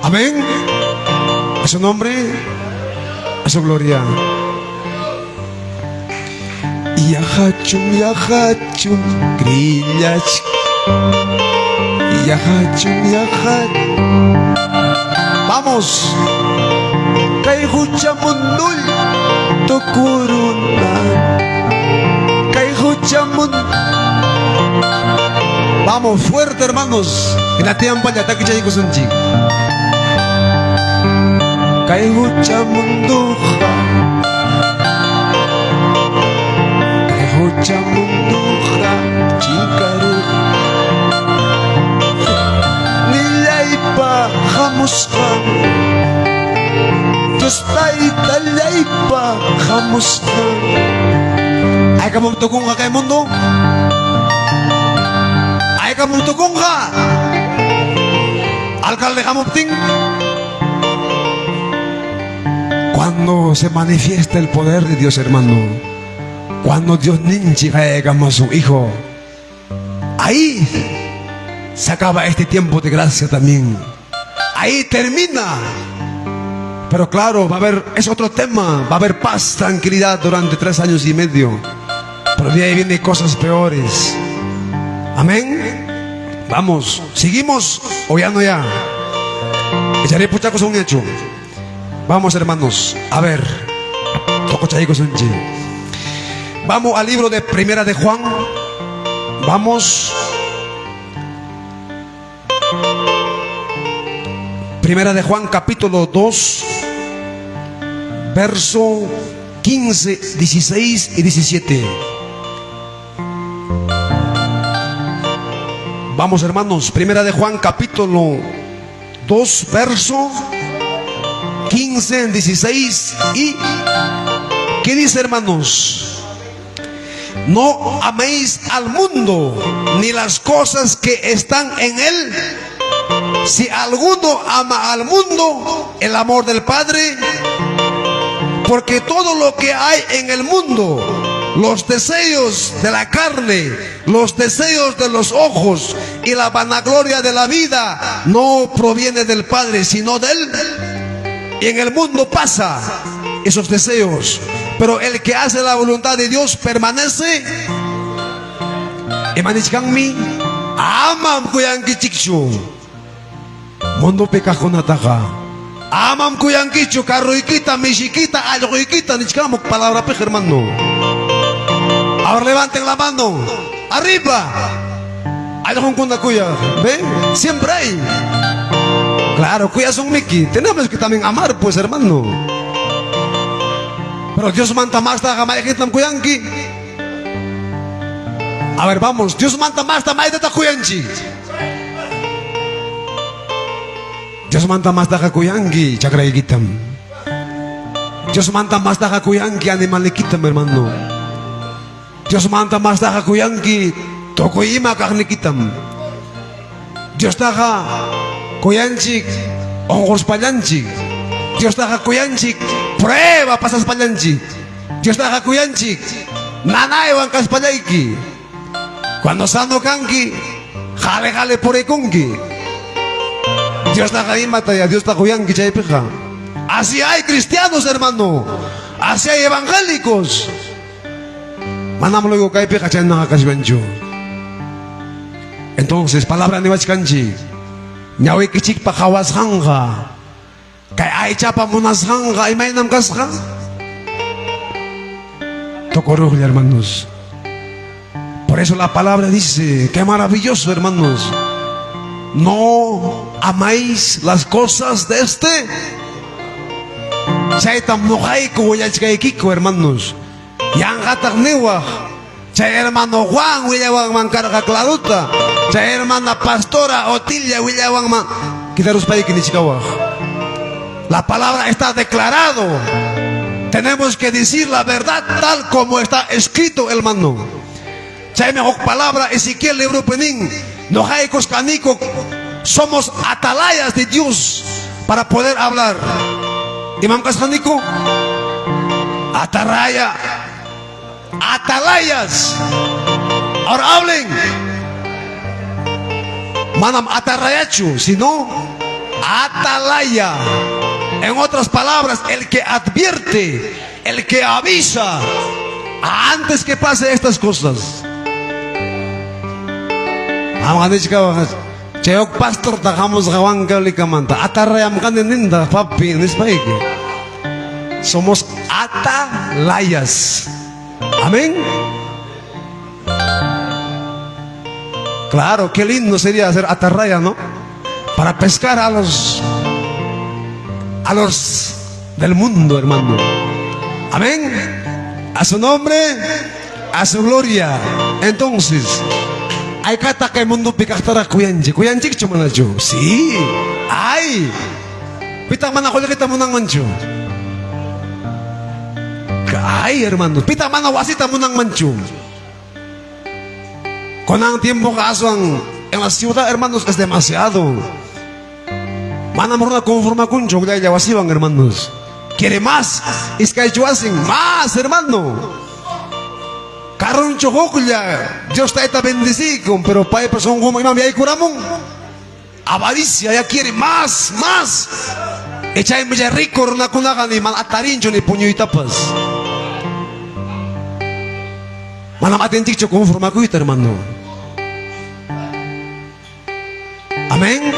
A: Amén. A su nombre, a su gloria. Yahachum, grillas. Yahachum. Vamos. Kay huchamundul tukuruna. Vamos fuerte, hermanos. En la tiempo ya está que ya llegó Sunchi. Kaihucha munduja. Kaihucha munduja. Chinkaru. Nilaipa jamuskan. Dios taita laipa jamuskan. Ay kamu tukong ka kay mundo. Ay kamu tukong ka. Alcalde kamu ting. Cuando se manifiesta el poder de Dios, hermano. Cuando Dios ninchi kay kama su hijo. Ahí se acaba este tiempo de gracia también. Ahí termina. Pero claro, va a haber, es otro tema. Va a haber paz, tranquilidad durante 3 años y medio. Pero de ahí vienen cosas peores. Amén. Vamos, ¿seguimos o ya no ya? Echaré puchacos a un hecho. Vamos, hermanos, a ver. Vamos al libro de Primera de Juan. Vamos. Primera de Juan, capítulo 2, verso 15, 16 y 17. Vamos, hermanos, Primera de Juan, capítulo 2, verso 15, 16 y... ¿Qué dice, hermanos? No améis al mundo ni las cosas que están en él. Si alguno ama al mundo, el amor del Padre, porque todo lo que hay en el mundo, los deseos de la carne, los deseos de los ojos y la vanagloria de la vida, no proviene del Padre, sino de él. Y en el mundo pasa esos deseos, pero el que hace la voluntad de Dios permanece. Emanichkanmi, amam kuyang kichikshu. Mundo pekakonataka. Amam kuyang kichu, carruikita, mexikita, algoikita, nichkamuk, palabra pe, hermano. Ahora levanten la mano. Arriba. Algo con kuya. ¿Ve? Siempre hay. Claro, kuya son Miki. Tenemos que también amar, pues, hermano. Pero Dios manta más ta gamay kitam kuyanki. A ver, vamos. Dios manta más ta may ta kuyanchi. Dios manta mas taja kuyangi, chakraikitam. Dios manta más taja kuyangi, animalikitam, hermano. Dios manta más taja kuyangi, tokoima karnikitam. Dios taja kuyanchik, ongos palyanchik. Dios taja kuyanchik, prueba pasas palyanchik. Dios taja kuyanchik, nanay wangkas palayki. Cuando sano kanki, jale jale por ekunki. Dios taja imata ya, Dios taja kuyanki chaypeja. Así hay cristianos, hermano. Así hay evangélicos. Manam luego kaipeja chay nakakasbancho. Entonces, palabra ni wachkanchi. Nyawi kichik pa kawas hanga. Kay ay chapa munas hanga. Ay may namkasha. Tocoruj, hermanos. Por eso la palabra dice, qué maravilloso, hermanos. No amáis las cosas de este. Chay tam nojaiku wayachkaikiko, hermanos. Yang hatak niwa. Chay hermano Juan willawang man carga claruta. Chay hermana pastora Otilia willawang man. Kitarus paiki ni chikawah. La palabra está declarado. Tenemos que decir la verdad tal como está escrito, hermano. Chay mejor palabra Ezequiel libro penin. Nojaikos canico. Somos atalayas de Dios para poder hablar. Imam Cascanico, ataraya, atalayas. Ahora hablen. Manam atarayachu, sino atalaya. En otras palabras, el que advierte, el que avisa antes que pase estas cosas. Chayok pastor tajamos gawan kalikamanta. Atarayam kaninda papi nispaiki. Somos atalayas. Amén. Claro, qué lindo sería hacer atarraya, ¿no? Para pescar a los del mundo, hermano. Amén. A su nombre, a su gloria. Entonces, hay kata que el mundo picaktara kuyanji. Kuyanji cuma najo. Sí, hay. Pita mana kau kita munang mancho. Hay, hermano. Pita mana wasita munang mancho. Con el tiempo que hacen en la ciudad, hermanos, es demasiado. Mana morna conforma con yo ya wasivan, hermanos. Quiere más. Es que ellos hacen más, hermano. Karun chococulia, Dios está bendecido, pero para persona como imam ya curamón, avaricia ya quiere más. Echa en bella rico, una cunaga ni man atarincho ni puño y tapas. Mana matenchicho conforma cuita, hermano. Amén.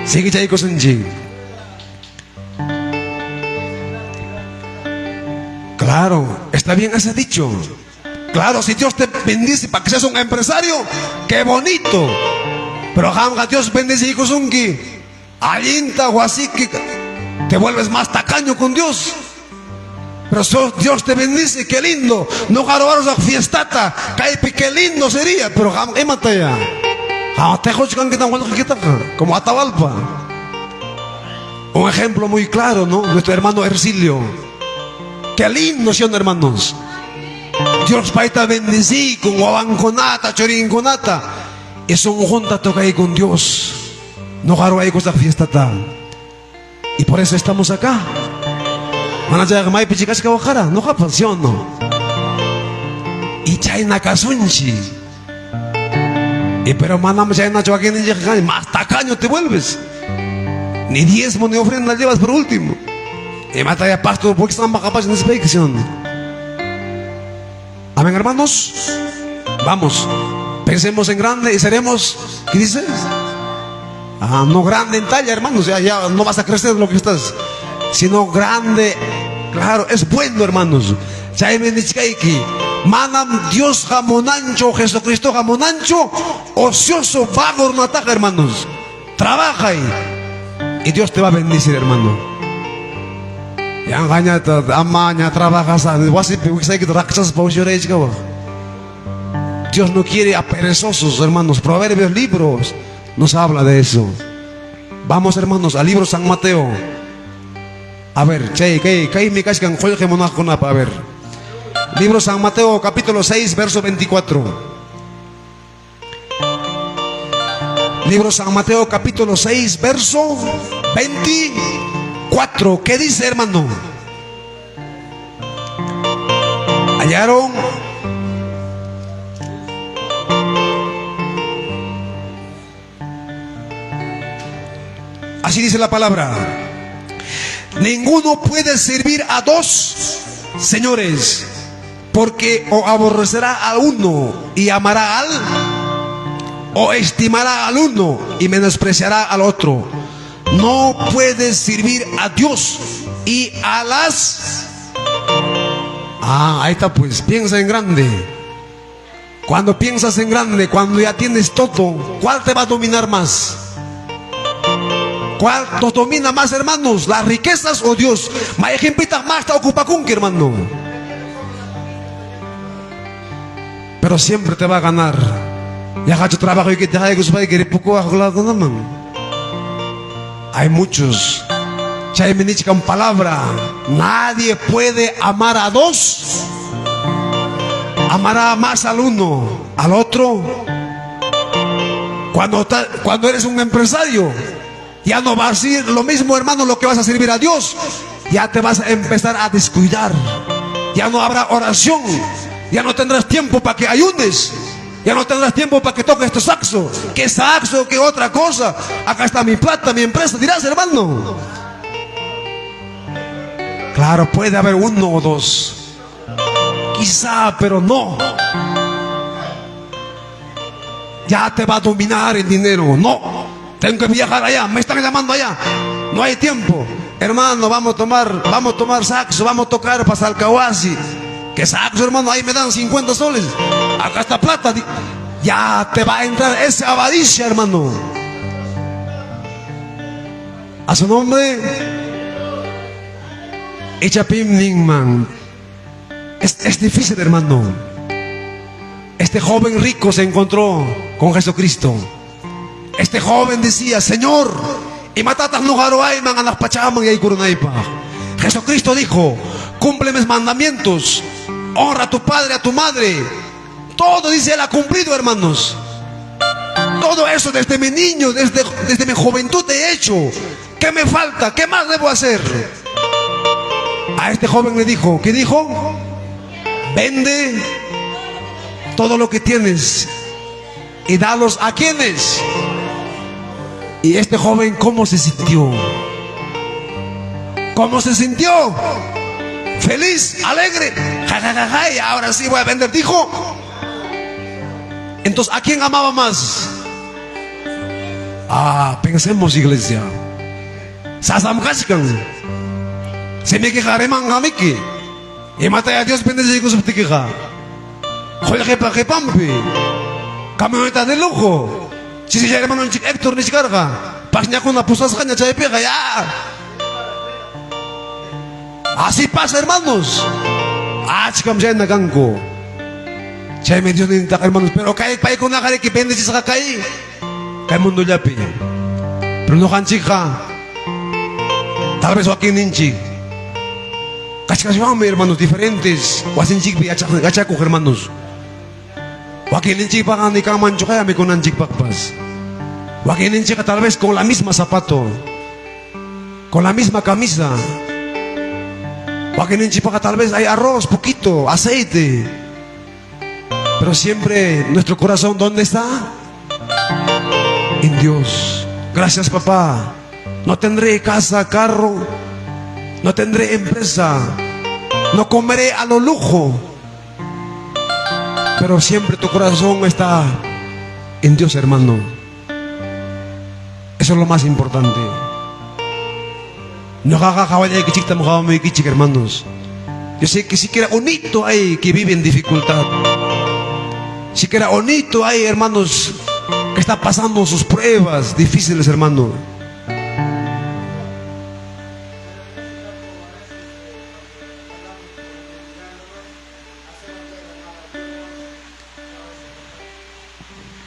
A: Sigue ya cosenji. Claro, está bien ese dicho. Claro, si Dios te bendice para que seas un empresario, qué bonito. Pero jamás Dios bendice y cosungi. Alinta o así que te vuelves más tacaño con Dios. Pero si Dios te bendice, qué lindo. No jarobaros a fiestata, qué lindo sería. Pero jamás, ya. Jamás te jochcan que tan bueno que como Atahualpa. Un ejemplo muy claro, ¿no? Nuestro hermano Ercilio. Qué lindo son, hermanos. Dios paita bendecí con guabanconata, chorinconata. Y son juntas toca ahí con Dios. No jaro ahí con esta fiesta tal. Y por eso estamos acá. Manaya gamay pichicas que bajara. No japasión, no. Y chayna casunchi. Y pero manam chayna choaquín y llegan. Más tacaño te vuelves. Ni diezmo ni ofrenda llevas por último. Y mata ya pastor porque están capaces de inspección. Amén, hermanos. Vamos, pensemos en grande y seremos, ¿qué dices? No grande en talla, hermanos. Ya no vas a crecer lo que estás, sino grande. Claro, es bueno, hermanos. Manam Dios jamonancho, Jesucristo jamonancho, ocioso, vago, no ataca, hermanos. Trabaja ahí y Dios te va a bendecir, hermano. Yang hanya amanya trabajas, Dios no quiere a perezosos, hermanos. Proverbios, libros nos habla de eso. Vamos, hermanos, al libro San Mateo. A ver, me cascan, a ver. Libro San Mateo, capítulo 6, verso 24. Libro San Mateo, capítulo 6, verso 24. ¿Qué dice, hermano? ¿Hallaron? Así dice la palabra. Ninguno puede servir a dos señores, porque o aborrecerá a uno y amará al, o estimará al uno y menospreciará al otro. No puedes servir a Dios y a las... ahí está, pues, piensa en grande. Cuando piensas en grande, cuando ya tienes todo, ¿cuál te va a dominar más? ¿Cuál nos domina más, hermanos? ¿Las riquezas o Dios? Más te ocupa con que, hermano. Pero siempre te va a ganar. Ya ha hecho trabajo y que te haya gustado y que poco hay muchos. Chay me dice con palabra. Nadie puede amar a dos. Amará más al uno, al otro. Cuando eres un empresario, ya no va a ser lo mismo, hermano, lo que vas a servir a Dios. Ya te vas a empezar a descuidar. Ya no habrá oración. Ya no tendrás tiempo para que ayunes. Ya no tendrás tiempo para que toques este saxo. ¿Qué saxo? ¿Qué otra cosa? Acá está mi plata, mi empresa. Dirás, hermano. Claro, puede haber uno o dos. Quizá, pero no. Ya te va a dominar el dinero. No. Tengo que viajar allá, me están llamando allá. No hay tiempo. Hermano, vamos a tomar saxo, vamos a tocar para Salcahuasi. ¿Qué saxo, hermano? Ahí me dan 50 soles. Acá está plata. Ya te va a entrar esa avaricia, hermano. A su nombre, Echapim Ningman. Es difícil, hermano. Este joven rico se encontró con Jesucristo. Este joven decía: Señor, y matatas no garoaiman a las pachaman y hay curunaipa. Jesucristo dijo: cumple mis mandamientos, honra a tu padre, a tu madre. Todo, dice él, ha cumplido, hermanos. Todo eso desde mi niño, desde mi juventud he hecho. ¿Qué me falta? ¿Qué más debo hacer? A este joven le dijo, ¿qué dijo? Vende todo lo que tienes y dalos a quienes. Y este joven, ¿cómo se sintió? ¿Cómo se sintió? Feliz, alegre. Ja, ja, ja, ja, y ahora sí voy a vender, dijo. Entonces, ¿a quién amaba más? Pensemos, iglesia. Sasam Kashkan. Se me quejaré mangamiki. Y mata a Dios, bendice con su tiquija. Joder, que pampi. Camioneta de lujo. Si ya hermano chico Héctor ni carga. Pasnya con la pusas caña chay pega ya. Así pasa, hermanos. Chicam ya na gango. Chay me Dios ni hermanos, pero kay pay con nakare que bendice sa kay. Kay mundo yapi. Pero no kan chica. Tal vez Joaquín Ninchi. Cachacachame, hermanos, diferentes. Wasin chikpi gachaco, hermanos. Joaquín Ninchi pagan ni kamancho kaya me con anchik pakpas. Joaquín Ninchi tal vez con la misma zapato, con la misma camisa. Joaquín Ninchi paga tal vez hay arroz, poquito, aceite. Pero siempre nuestro corazón, ¿dónde está? En Dios. Gracias, papá. No tendré casa, carro, no tendré empresa, no comeré a lo lujo, pero siempre tu corazón está en Dios, hermano. Eso es lo más importante. No hermanos. Yo sé que siquiera bonito hay que vive en dificultad. Siquiera bonito hay, hermanos, que está pasando sus pruebas difíciles, hermano.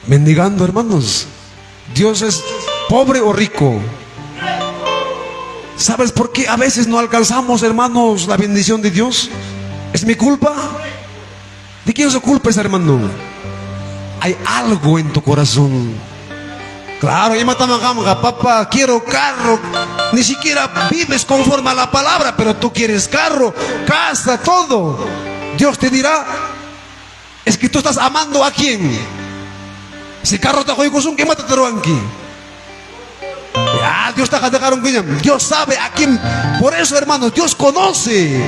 A: Mendigando, hermanos. Dios es pobre o rico. ¿Sabes por qué a veces no alcanzamos, hermanos, la bendición de Dios? ¿Es mi culpa? ¿De quién es su culpa, ese hermano? Hay algo en tu corazón. Claro, y papá, quiero carro. Ni siquiera vives conforme a la palabra, pero tú quieres carro, casa, todo. Dios te dirá, es que tú estás amando a quién. Si carro te joy con ¿qué mata aquí? Ya, Dios te ha dejado un Dios sabe a quién. Por eso, hermanos, Dios conoce.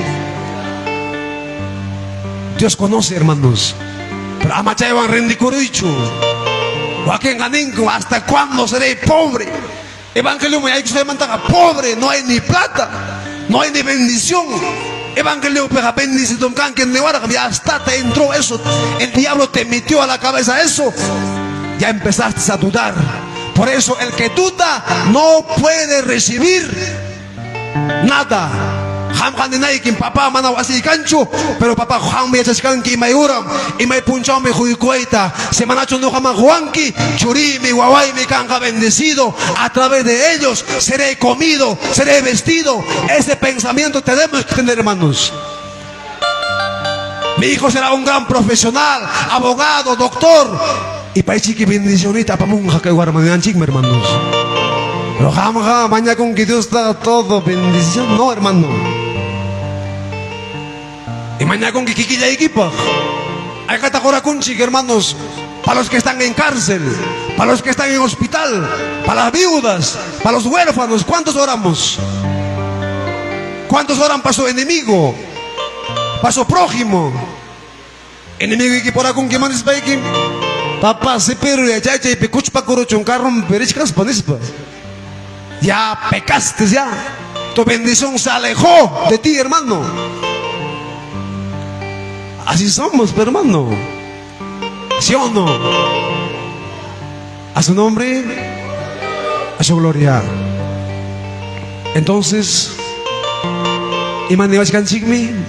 A: Dios conoce, hermanos. Pero amachaban rendicuricho. ¿Hasta cuándo seré pobre? Evangelio me ha dicho pobre, no hay ni plata, no hay ni bendición. Evangelio bendición ya hasta te entró eso. El diablo te metió a la cabeza eso. Ya empezaste a dudar. Por eso el que duda no puede recibir nada. Papá mana así cancho, pero papá Juan me echascan que me uram y me punchao me juicueta. Se manacho no jama Juanqui, churi mi guawai mi canja bendecido. A través de ellos seré comido, seré vestido. Ese pensamiento tenemos que tener, hermanos. Mi hijo será un gran profesional, abogado, doctor. Y para chiqui bendicionita para monja que guardan chic, hermanos. Pero jamás mañana con que Dios da todo bendición, no, hermano. Y mañana con que Kiki ya equipa. Hay que tajar con chic, hermanos. Para los que están en cárcel, para los que están en hospital, para las viudas, para los huérfanos. ¿Cuántos oramos? ¿Cuántos oran para su enemigo? Para su prójimo. Enemigo y que por acá con que manes baikin. Papá, se pierde, ya y pecuch pa coro choncarro, perechcas panispa. Ya pecaste, ya. Tu bendición se alejó de ti, hermano. Así somos, hermano. ¿Sí o no? A su nombre, a su gloria. Entonces,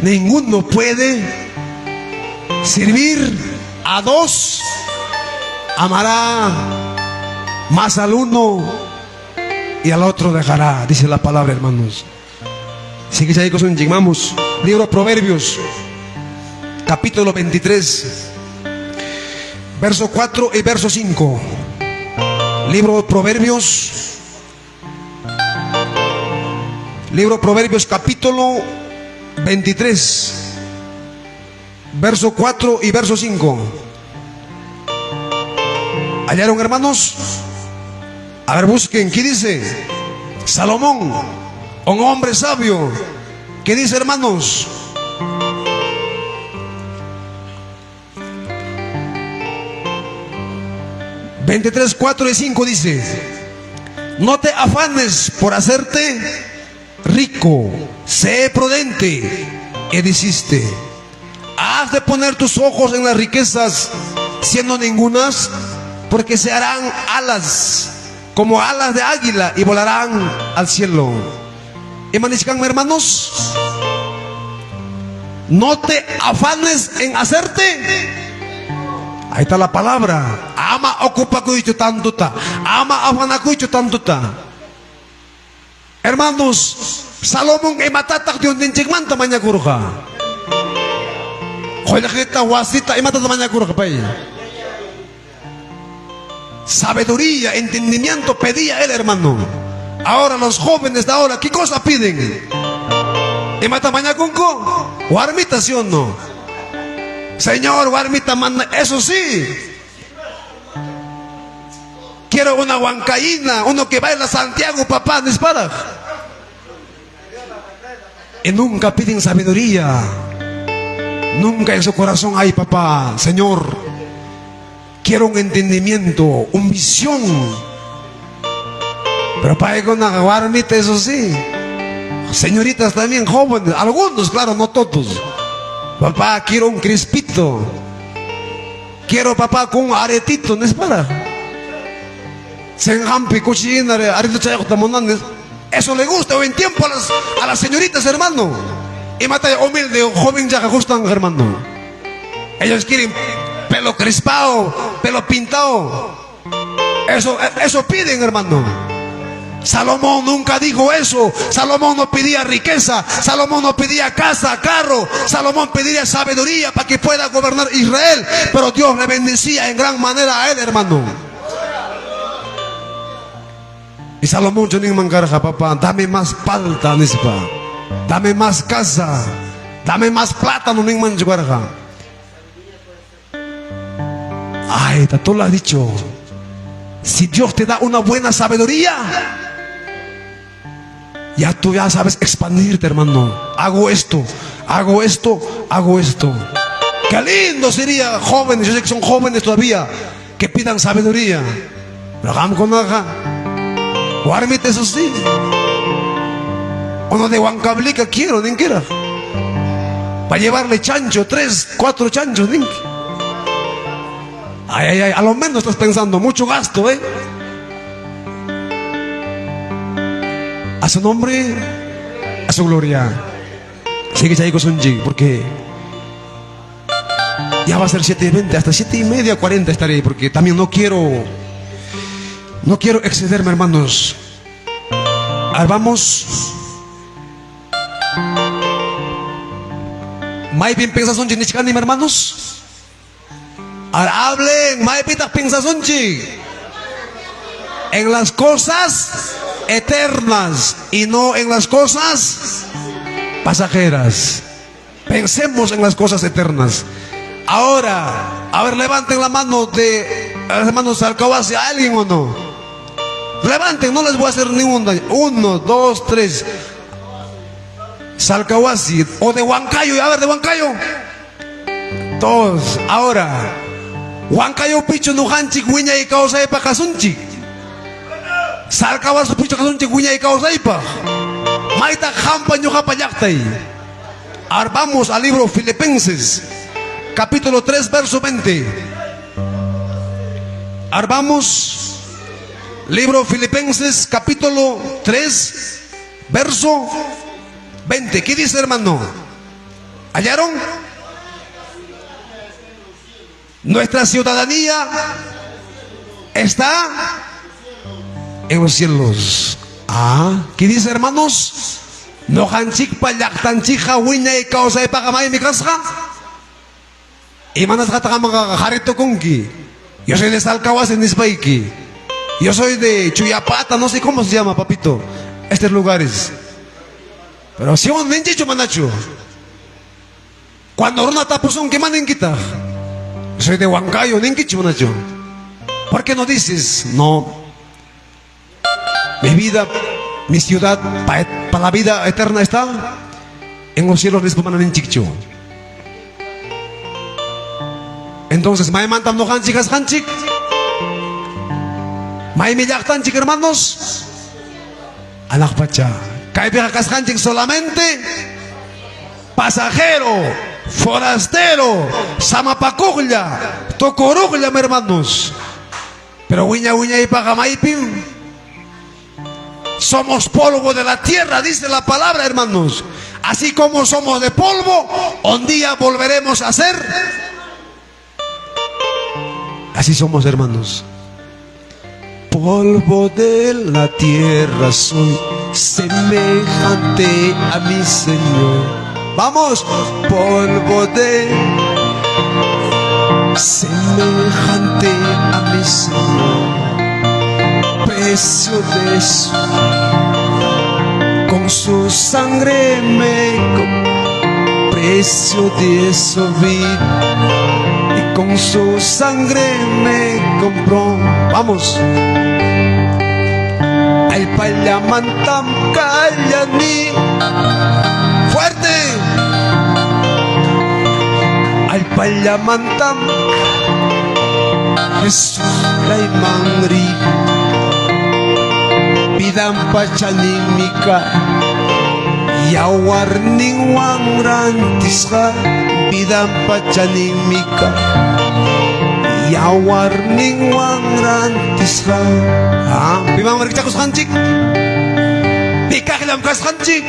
A: ninguno puede servir a dos. Amará más al uno y al otro dejará, dice la palabra, hermanos. Sigue ahí con llegamos. Libro de Proverbios, capítulo 23, verso 4 y verso 5. Libro de Proverbios, capítulo 23, verso 4 y verso 5. ¿Hallaron, hermanos? A ver, busquen. ¿Qué dice? Salomón, un hombre sabio. ¿Qué dice, hermanos? (23, 4 y 5) dice: no te afanes por hacerte rico, sé prudente y desiste. Has de poner tus ojos en las riquezas, siendo ningunas, porque se harán alas como alas de águila y volarán al cielo. Hermanos, no te afanes en hacerte. Ahí está la palabra. Ama ocupa cuicho tantuta. Ama afana cuicho tantuta. Hermanos, Salomón ematatak diun dincik manta manya kurha. Hoy la gente wasita ematatak manya kurha pay. Sabiduría, entendimiento pedía él, hermano. Ahora los jóvenes de ahora, ¿qué cosa piden? ¿Y mata mañana con co? ¿Guarmita, sí o no? Señor, guarmita, manda. Eso sí. Quiero una huancaína, uno que baila Santiago, papá, dispara. Y nunca piden sabiduría. Nunca en su corazón hay, papá, Señor, quiero un entendimiento, una visión. Pero para con una guarmita, eso sí. Señoritas también jóvenes, algunos, claro, no todos. Papá, quiero un crispito. Quiero, papá, con un aretito, ¿no es para? Eso le gusta hoy en tiempo a las señoritas, hermano. Y mata humilde, joven ya que gustan, hermano. Ellos quieren pelo crispado, pelo pintado. Eso piden, hermano. Salomón nunca dijo eso. Salomón no pedía riqueza, Salomón no pedía casa, carro. Salomón pedía sabiduría para que pueda gobernar Israel. Pero Dios le bendecía en gran manera a él, hermano. Y Salomón yo ni mangarja, papá, dame más palta, nispa, dame más casa, dame más plata, no ni mangarja. Ay, tú lo has dicho. Si Dios te da una buena sabiduría, ya tú ya sabes expandirte, hermano. Hago esto, hago esto, hago esto. Qué lindo sería jóvenes, yo sé que son jóvenes todavía, que pidan sabiduría. Pero vamos con nada. Guármite eso sí. Uno de Huancablica quiero, ni quiera. Para llevarle chancho, 3, 4 chanchos, ni. Ay, ay, ay, a lo menos estás pensando, mucho gasto, A su nombre, a su gloria. Sigue ahí con Sonji, porque ya va a ser 7:20, hasta 7:30, 40 estaré, porque también no quiero excederme, hermanos. Ahora vamos. ¿May bien piensas Sonji, Nichikani, hermanos? Ahora hablen, ¿may pitas piensas Sonji? En las cosas eternas y no en las cosas pasajeras. Pensemos en las cosas eternas. Ahora, a ver, levanten la mano de los hermanos Salcahuasi, ¿a alguien o no? Levanten, no les voy a hacer ningún daño. 1, 2, 3. Salcahuasi o de Huancayo, a ver, de Huancayo. Todos. Ahora, Huancayo picho nujanchik wiña y causa epa kasunchik. Salcahuasi picho kasunchik wiña y causa epa. Maita jampa ñuja payactay. Ahora vamos al libro Filipenses, capítulo 3, verso 20. Ahora vamos, libro Filipenses, capítulo 3, verso 20. ¿Qué dice, hermano? ¿Hallaron? Nuestra ciudadanía está en los cielos. ¿Qué dice, hermanos? No hanchik payaktanchija wiña y causa de pagamay mi casja. Y manas gatamanga jarito kunki. Yo soy de Salcahuasi en Nispaiki. Yo soy de Chuyapata, no sé cómo se llama, papito, estos lugares. Pero si un ninchicho manacho. Cuando una tapuzón que manen quita. Yo soy de Huancayo, ninchicho manacho. ¿Por qué no dices? No. Mi vida, mi ciudad, para la vida eterna está en los cielos de Ninchicho. Entonces, ¿may mantam no hanchik as hanchik? ¿May millak tanchik, hermanos? Anak pacha. ¿Kay pijakas hanchik solamente? Pasajero, forastero, samapaculla, tocorulla, hermanos. Pero wiña y pagamaipim. Somos polvo de la tierra, dice la palabra, hermanos. Así como somos de polvo, un día volveremos a ser. Así somos, hermanos. Polvo de la tierra soy, semejante a mi Señor. Vamos, polvo de semejante a mi Señor. Precio de eso, con su sangre precio de eso vi, y con su sangre me compró. Vamos. Al payamantam callani, fuerte. Al payamantam Jesús laimangri. Bidang pacanimika yawarning wangrantis ka. Bidang pacanimika yawarning wangrantis ka. Bimang marikchakos hanchik bikakilam kas hanchik.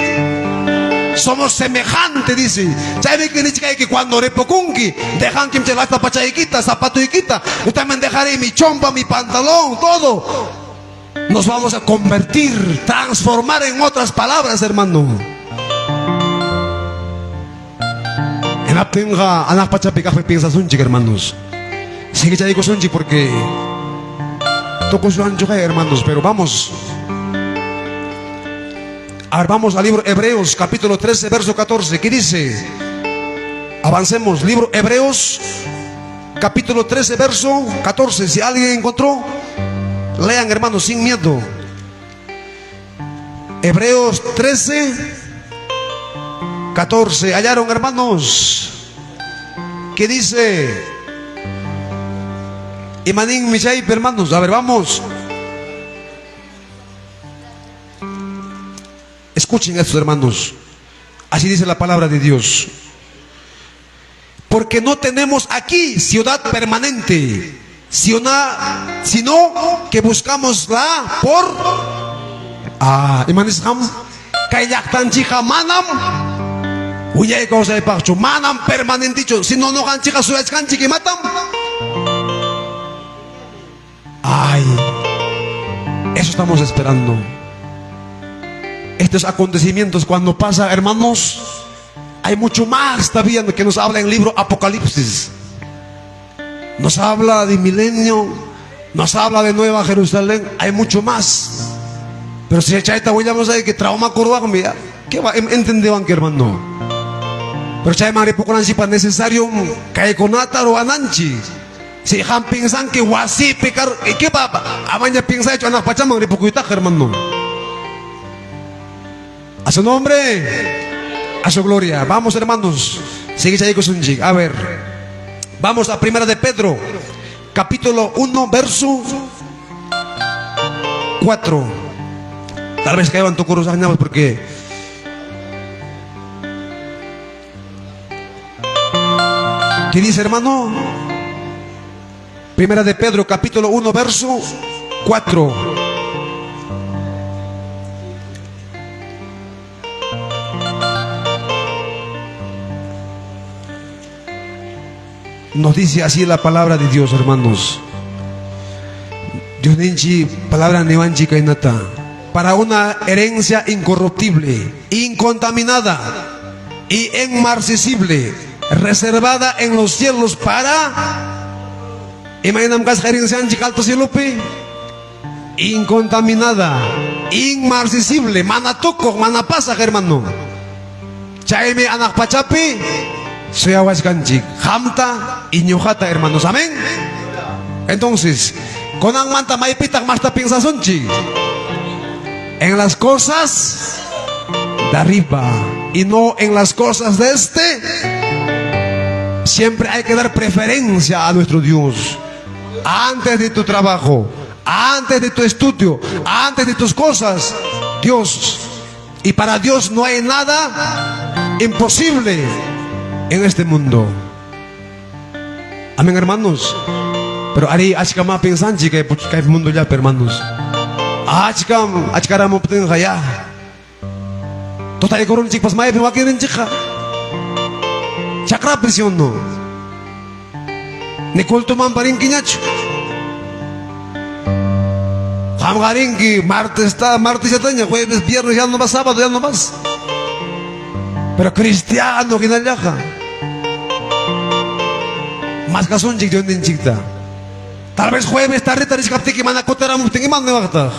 A: Somos semejantes, dice. ¿Sabe que dice que cuando repokunki dejan que me la pachaikita, zapato y quita? Yo también dejaré mi chompa, mi pantalón, todo. nos vamos a convertir, transformar en otras palabras, hermano. En la pinga, anak pachapi café piensa sunchik, hermanos. Sigue chayco sunchik porque toco su ancho, hermanos, pero vamos. A ver, vamos al libro Hebreos, capítulo 13, verso 14. ¿Qué dice? Avancemos, libro Hebreos, capítulo 13, verso 14. Si alguien encontró, lean, hermanos, sin miedo. Hebreos 13, 14. ¿Hallaron, hermanos? ¿Qué dice? Imanín Mishaip, hermanos. A ver, vamos. Escuchen esto, hermanos. Así dice la palabra de Dios. Porque no tenemos aquí ciudad permanente, sino que buscamos la por manam permanenticho, sino no ganchica su que matam. Ay, eso estamos esperando. Estos acontecimientos cuando pasa, hermanos, hay mucho más todavía que nos habla en el libro Apocalipsis. Nos habla de milenio, nos habla de Nueva Jerusalén, hay mucho más. Pero si chaita Williams hay que trauma curva, ¿qué va? ¿Entendeban que, hermano? Pero chay mari poco necesario que conata o ananchi. Si han piensan que wasi pecar, ¿qué va? Amaña piensa hecho anak pachama mari poco ita, hermano. A su nombre, a su gloria. Vamos, hermanos. Sigue ahí con su chico. A ver, vamos a Primera de Pedro, capítulo 1, verso 4. Tal vez caigan tu curso porque ¿qué dice, hermano? Primera de Pedro, capítulo 1, verso 4. Nos dice así la palabra de Dios, hermanos. Dios ninchi, palabra nevanchi kainata. Para una herencia incorruptible, incontaminada y inmarcesible, reservada en los cielos para. Imaginam kas herencia anchikalto sielope. Incontaminada, inmarcesible, manatoko, manapasa, hermano. Chaime anak pachapi. Soy aguascanchic, hamta y ñujata, hermanos, amén. Entonces, con ang manta maipitak más piensa sonchi en las cosas de arriba y no en las cosas de este. Siempre hay que dar preferencia a nuestro Dios antes de tu trabajo, antes de tu estudio, antes de tus cosas. Dios, y para Dios no hay nada imposible en este mundo. Amén, hermanos. Pero ari achkama piensan que el mundo ya, hermanos. Achkara mo puten kaya. Total koron chik pas may piwakirin chika. Chakra presión no. Ni kulto man parin kinyach. Ham garing ki martes ya tanya, jueves, viernes ya no más, sábado ya no más. Pero cristiano kinalyaja. Mas kasun chik diyon din chikta. Tal vez jueves tarde kapti ki manakotera mo tingi man nevakta.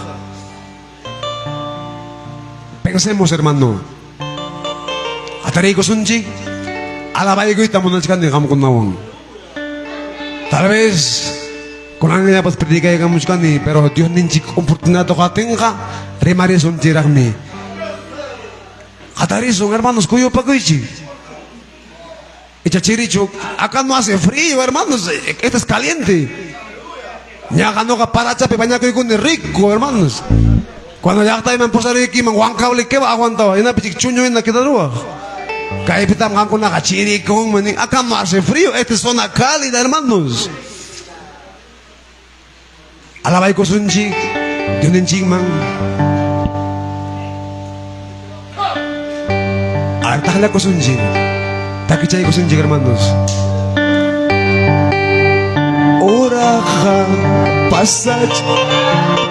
A: Pensemos, hermano. Atari ko sunchik. Alabay ko itamo na chikan ni kam kunawang. Tal vez con angin pas predikay ka muskani, pero Dios din chik oportunidad ka tingka remari sunchiragmi. Atari son, hermanos, kuyo pagoichi. Chachiricho, acá no hace frío, hermanos, esto es caliente. Ya ganó para chape baña que con rico, hermanos. Cuando ya está en posar aquí, man Juan Cable que va aguantaba, y una pichichuño en la que da rúa. Cae pitam con una chirico, acá no hace frío, esta es zona cálida, hermanos. Alabay ko sunchi, Dios en chingman. Artahla ko sunchi. Takichay ko sunchi, hermanos. Oraja Pasachka,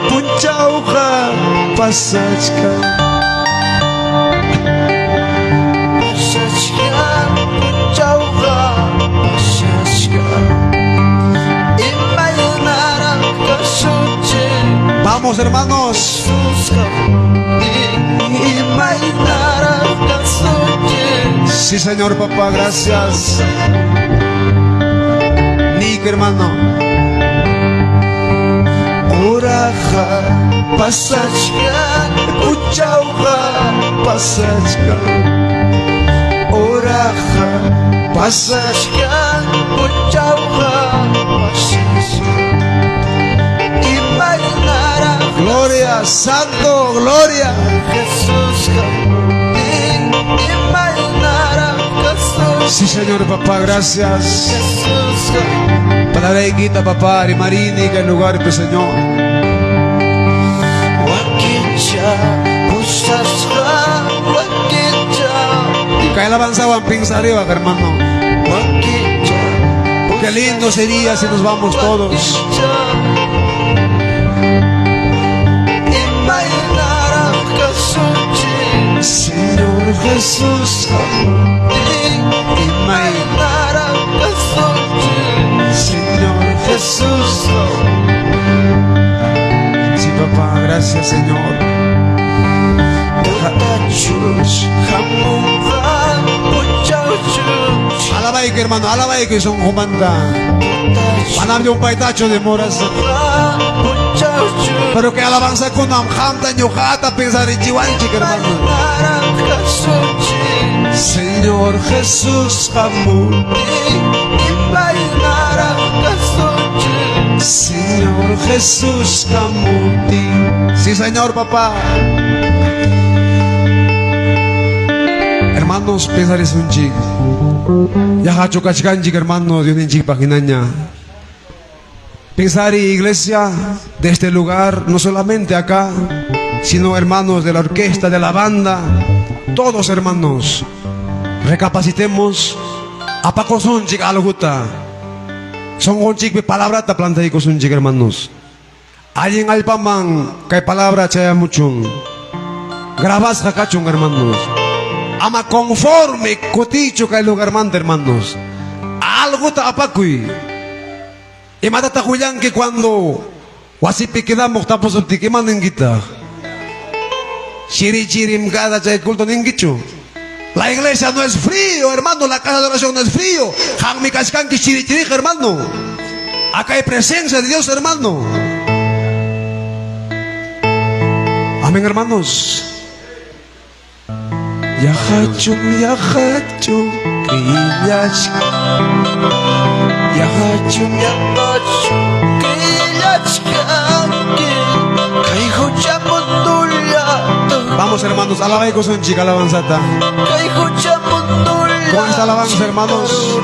A: punchauqa, pasachka.
B: Pasachka, punchauqa, pasachka. Imaynaraq kasuchin.
A: Vamos, hermanos.
B: Imaynaraq kasuchin.
A: Sí, Señor, papá, gracias. Nick, hermano.
B: Oraja, pasachka, punchauqa, pasachka. Oraja, pasachka, punchauqa, pasachka. Imaynaraq
A: Gloria, Santo, gloria.
B: Jesús, imaynaraq kasuchin.
A: Sí, Señor, papá, gracias.
B: Jesús,
A: Palabra y quita, papá, y marini, que en lugar, pues, Señor.
B: wakincha, pusasqa, wakincha,
A: Que él avanzaba en pins arriba, hermano.
B: wakincha.
A: Qué lindo sería si nos vamos todos.
B: Imaynaraq kasuchin.
A: Señor Jesús,
B: Imaynaraq kasuchin.
A: Señor Jesús. Sí, papá, gracias, Señor.
B: Putachus, hamunqa, puchauchus.
A: Alaba y que, hermano, alaba y que son comanda. Manam un paitacho de moras.
B: Puchauchus.
A: Pero que alabanza con amjanta, ñojata, pensar en chihuanchi, hermano.
B: Imaynaraq kasuchin.
A: Señor Jesús, amor.
B: Imaynaraq kasuchin.
A: Señor Jesús, Camuti. Sí, Señor, papá. Hermanos, pensar es un chico. Ya hacho cachcanchi, hermano, de un chico paginaña. Pensar y iglesia de este lugar, no solamente acá, sino hermanos de la orquesta, de la banda, todos hermanos, recapacitemos. Apaco son chica alguta. Son un chico palabra ta planta y un chico hermanos. Alguien al paman, que hay palabra chaya mucho. Grabas jacachun hermanos. Ama conforme coticho que hay lugar manda hermanos. Algo ta apacui. Y matata huyan que cuando wasipi quedamos tapos opti que manden kita. Chiri chirim cada chay culto ningicho. La iglesia no es frío, hermano. La casa de oración no es frío. Han mi cascan que chiri chiri, hermano. Acá hay presencia de Dios, hermano. Amén, hermanos. Yahachum, kriyash.
B: Yahachum, kriyachka, kayhuchamundulla.
A: Vamos, hermanos, alaba y son chica alabanzata.
B: Kayhuchamundulla.
A: ¿Cómo está alabanza, hermanos?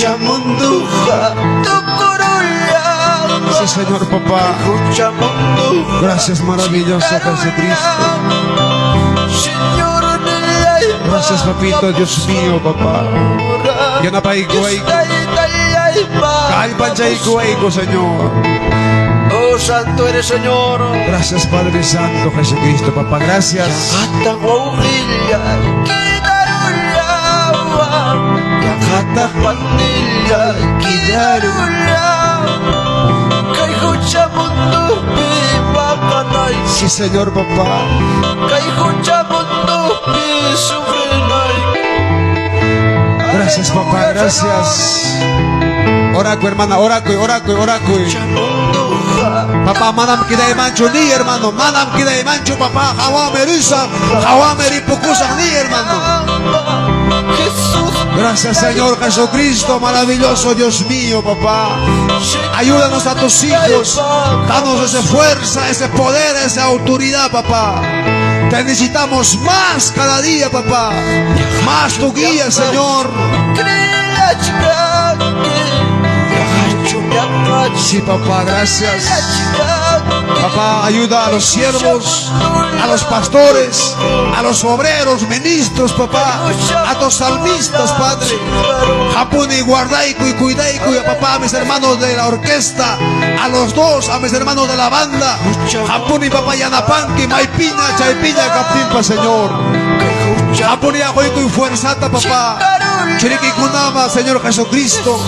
B: Kayhuchamunduja, tukurulla.
A: Sí, Señor, papá.
B: Kayhuchamunduja.
A: Gracias, maravilloso Jesucristo. Gracias, papito, Dios mío, papá. Yo no paigo ahí. Ay, panchaico, Señor.
B: Oh, santo eres, Señor.
A: Gracias, Padre Santo, Jesucristo, papá. Gracias.
B: Hasta guauhilla, kidarulla. Hasta pandilla, kidarulla. Kayhuchamundu, pimakanay.
A: Sí, Señor, papá.
B: Kayhuchamundu, pisufrenay.
A: Gracias, papá, gracias. Oraco, hermana, oraco. Papá, manam kida de mancho ni, hermano. Manam kida de mancho, papá. Jawamerisa, jawameripucusa ni, hermano.
B: Jesús.
A: Gracias, Señor Jesucristo, maravilloso Dios mío, papá. Ayúdanos a tus hijos. Danos esa fuerza, ese poder, esa autoridad, papá. Te necesitamos más cada día, papá. Más tu guía, Señor. Sí, papá, gracias. Papá, ayuda a los siervos, a los pastores, a los obreros, ministros, papá, a los salmistas, Padre. Japuni y guardaico y cuidaico, y a papá, a mis hermanos de la orquesta, a los dos, a mis hermanos de la banda, Japón y papá Yanapanqui, Maipiña, Chaipiña, Captimpa, Señor. Japón y Ajoico y Fuerzata, papá. Chiriqui Kunama, Señor Jesucristo.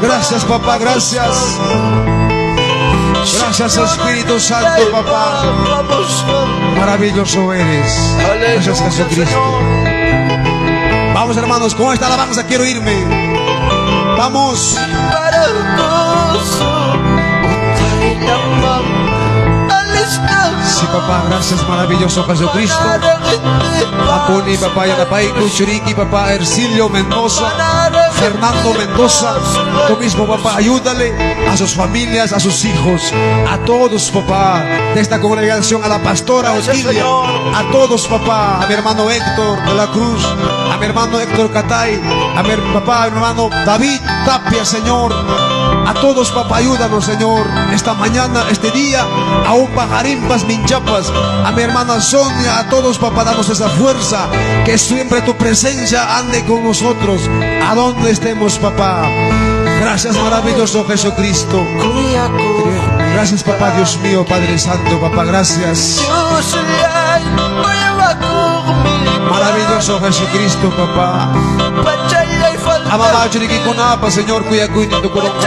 A: Gracias, papá, gracias. Gracias, Espíritu Santo, papá. Maravilloso eres. Gracias, Jesucristo. Vamos, hermanos, con esta alabanza quiero irme. Vamos. Sí, papá, gracias, maravilloso Jesucristo. Apuni, papá, Yanapaico, Churiqui, papá, Ercilio Mendoza, Fernando Mendoza. Tú mismo, papá, ayúdale a sus familias, a sus hijos, a todos, papá, de esta congregación, a la pastora Otilia, a todos, papá, a mi hermano Héctor de la Cruz, a mi hermano Héctor Catay, a mi papá, a mi hermano David Tapia, Señor. A todos, papá, ayúdanos, Señor, esta mañana, este día, a un pajarimpas, minchapas, a mi hermana Sonia, a todos, papá, danos esa fuerza, que siempre tu presencia ande con nosotros, a donde estemos, papá. Gracias, maravilloso Jesucristo. Gracias, papá, Dios mío, Padre Santo, papá, gracias. Maravilloso Jesucristo, papá. A mamá Churiqui Kunapa, Señor, cuya cuida tu corazón.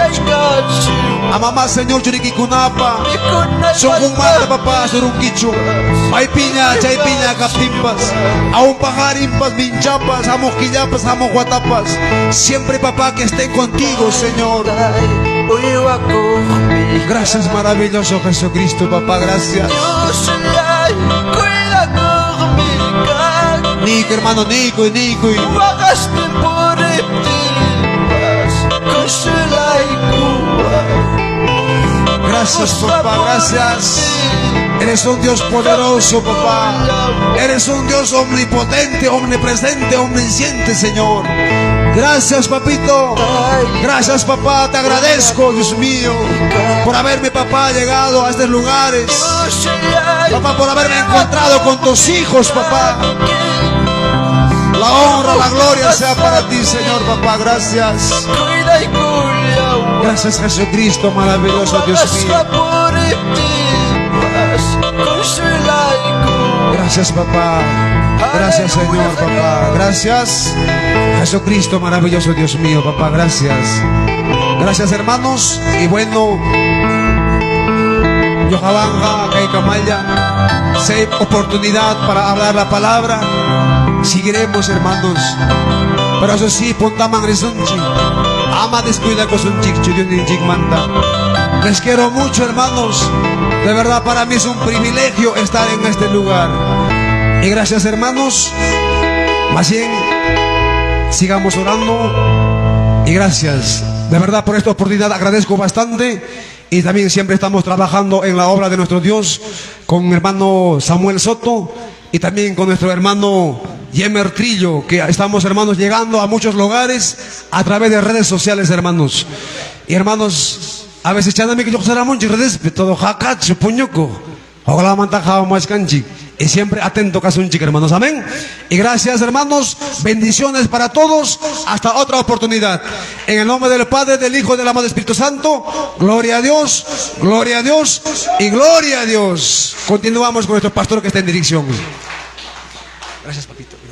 A: A mamá, Señor, Churiqui Kunapa. Son un mata, papá, sur un quicho. Hay piña, chay piña, captimpas. A un pajarimpas, minchapas, a mosquillapas, a mojuatapas. Siempre, papá, que esté contigo, Señor. Gracias, maravilloso Jesucristo, papá, gracias. Nico, hermano, Nico. Gracias, papá, gracias. Eres un Dios poderoso, papá. Eres un Dios omnipotente, omnipresente, omnisciente, Señor. Gracias, papito. Gracias, papá. Te agradezco, Dios mío, por haberme, papá, llegado a estos lugares. Papá, por haberme encontrado con tus hijos, papá. La honra, la gloria sea para ti, Señor, papá. Gracias. Gracias, Jesucristo, maravilloso Dios mío. Gracias, papá. Gracias, Señor, papá. Gracias, Jesucristo, maravilloso Dios mío, papá. Gracias. Gracias, hermanos. Y bueno, Yohabanga, Kaikamaya, si hay oportunidad para hablar la palabra, seguiremos, hermanos. Pero eso sí, pontaman resunchi. Ama descuida con un chic, manda. Les quiero mucho, hermanos. De verdad, para mí es un privilegio estar en este lugar. Y gracias, hermanos. Más bien, sigamos orando. Y gracias. De verdad, por esta oportunidad agradezco bastante. Y también siempre estamos trabajando en la obra de nuestro Dios con mi hermano Samuel Soto y también con nuestro hermano Yemer Trillo, que estamos, hermanos, llegando a muchos lugares a través de redes sociales, hermanos. Y hermanos, a veces chaname que yo será mucho redes, todo jacacho, puñoco, ojalá mantajaba más canchi. Y siempre atento a un chico, hermanos, amén. Y gracias, hermanos, bendiciones para todos, hasta otra oportunidad. En el nombre del Padre, del Hijo y del amado Espíritu Santo, gloria a Dios y gloria a Dios. Continuamos con nuestro pastor que está en dirección. Gracias, papito.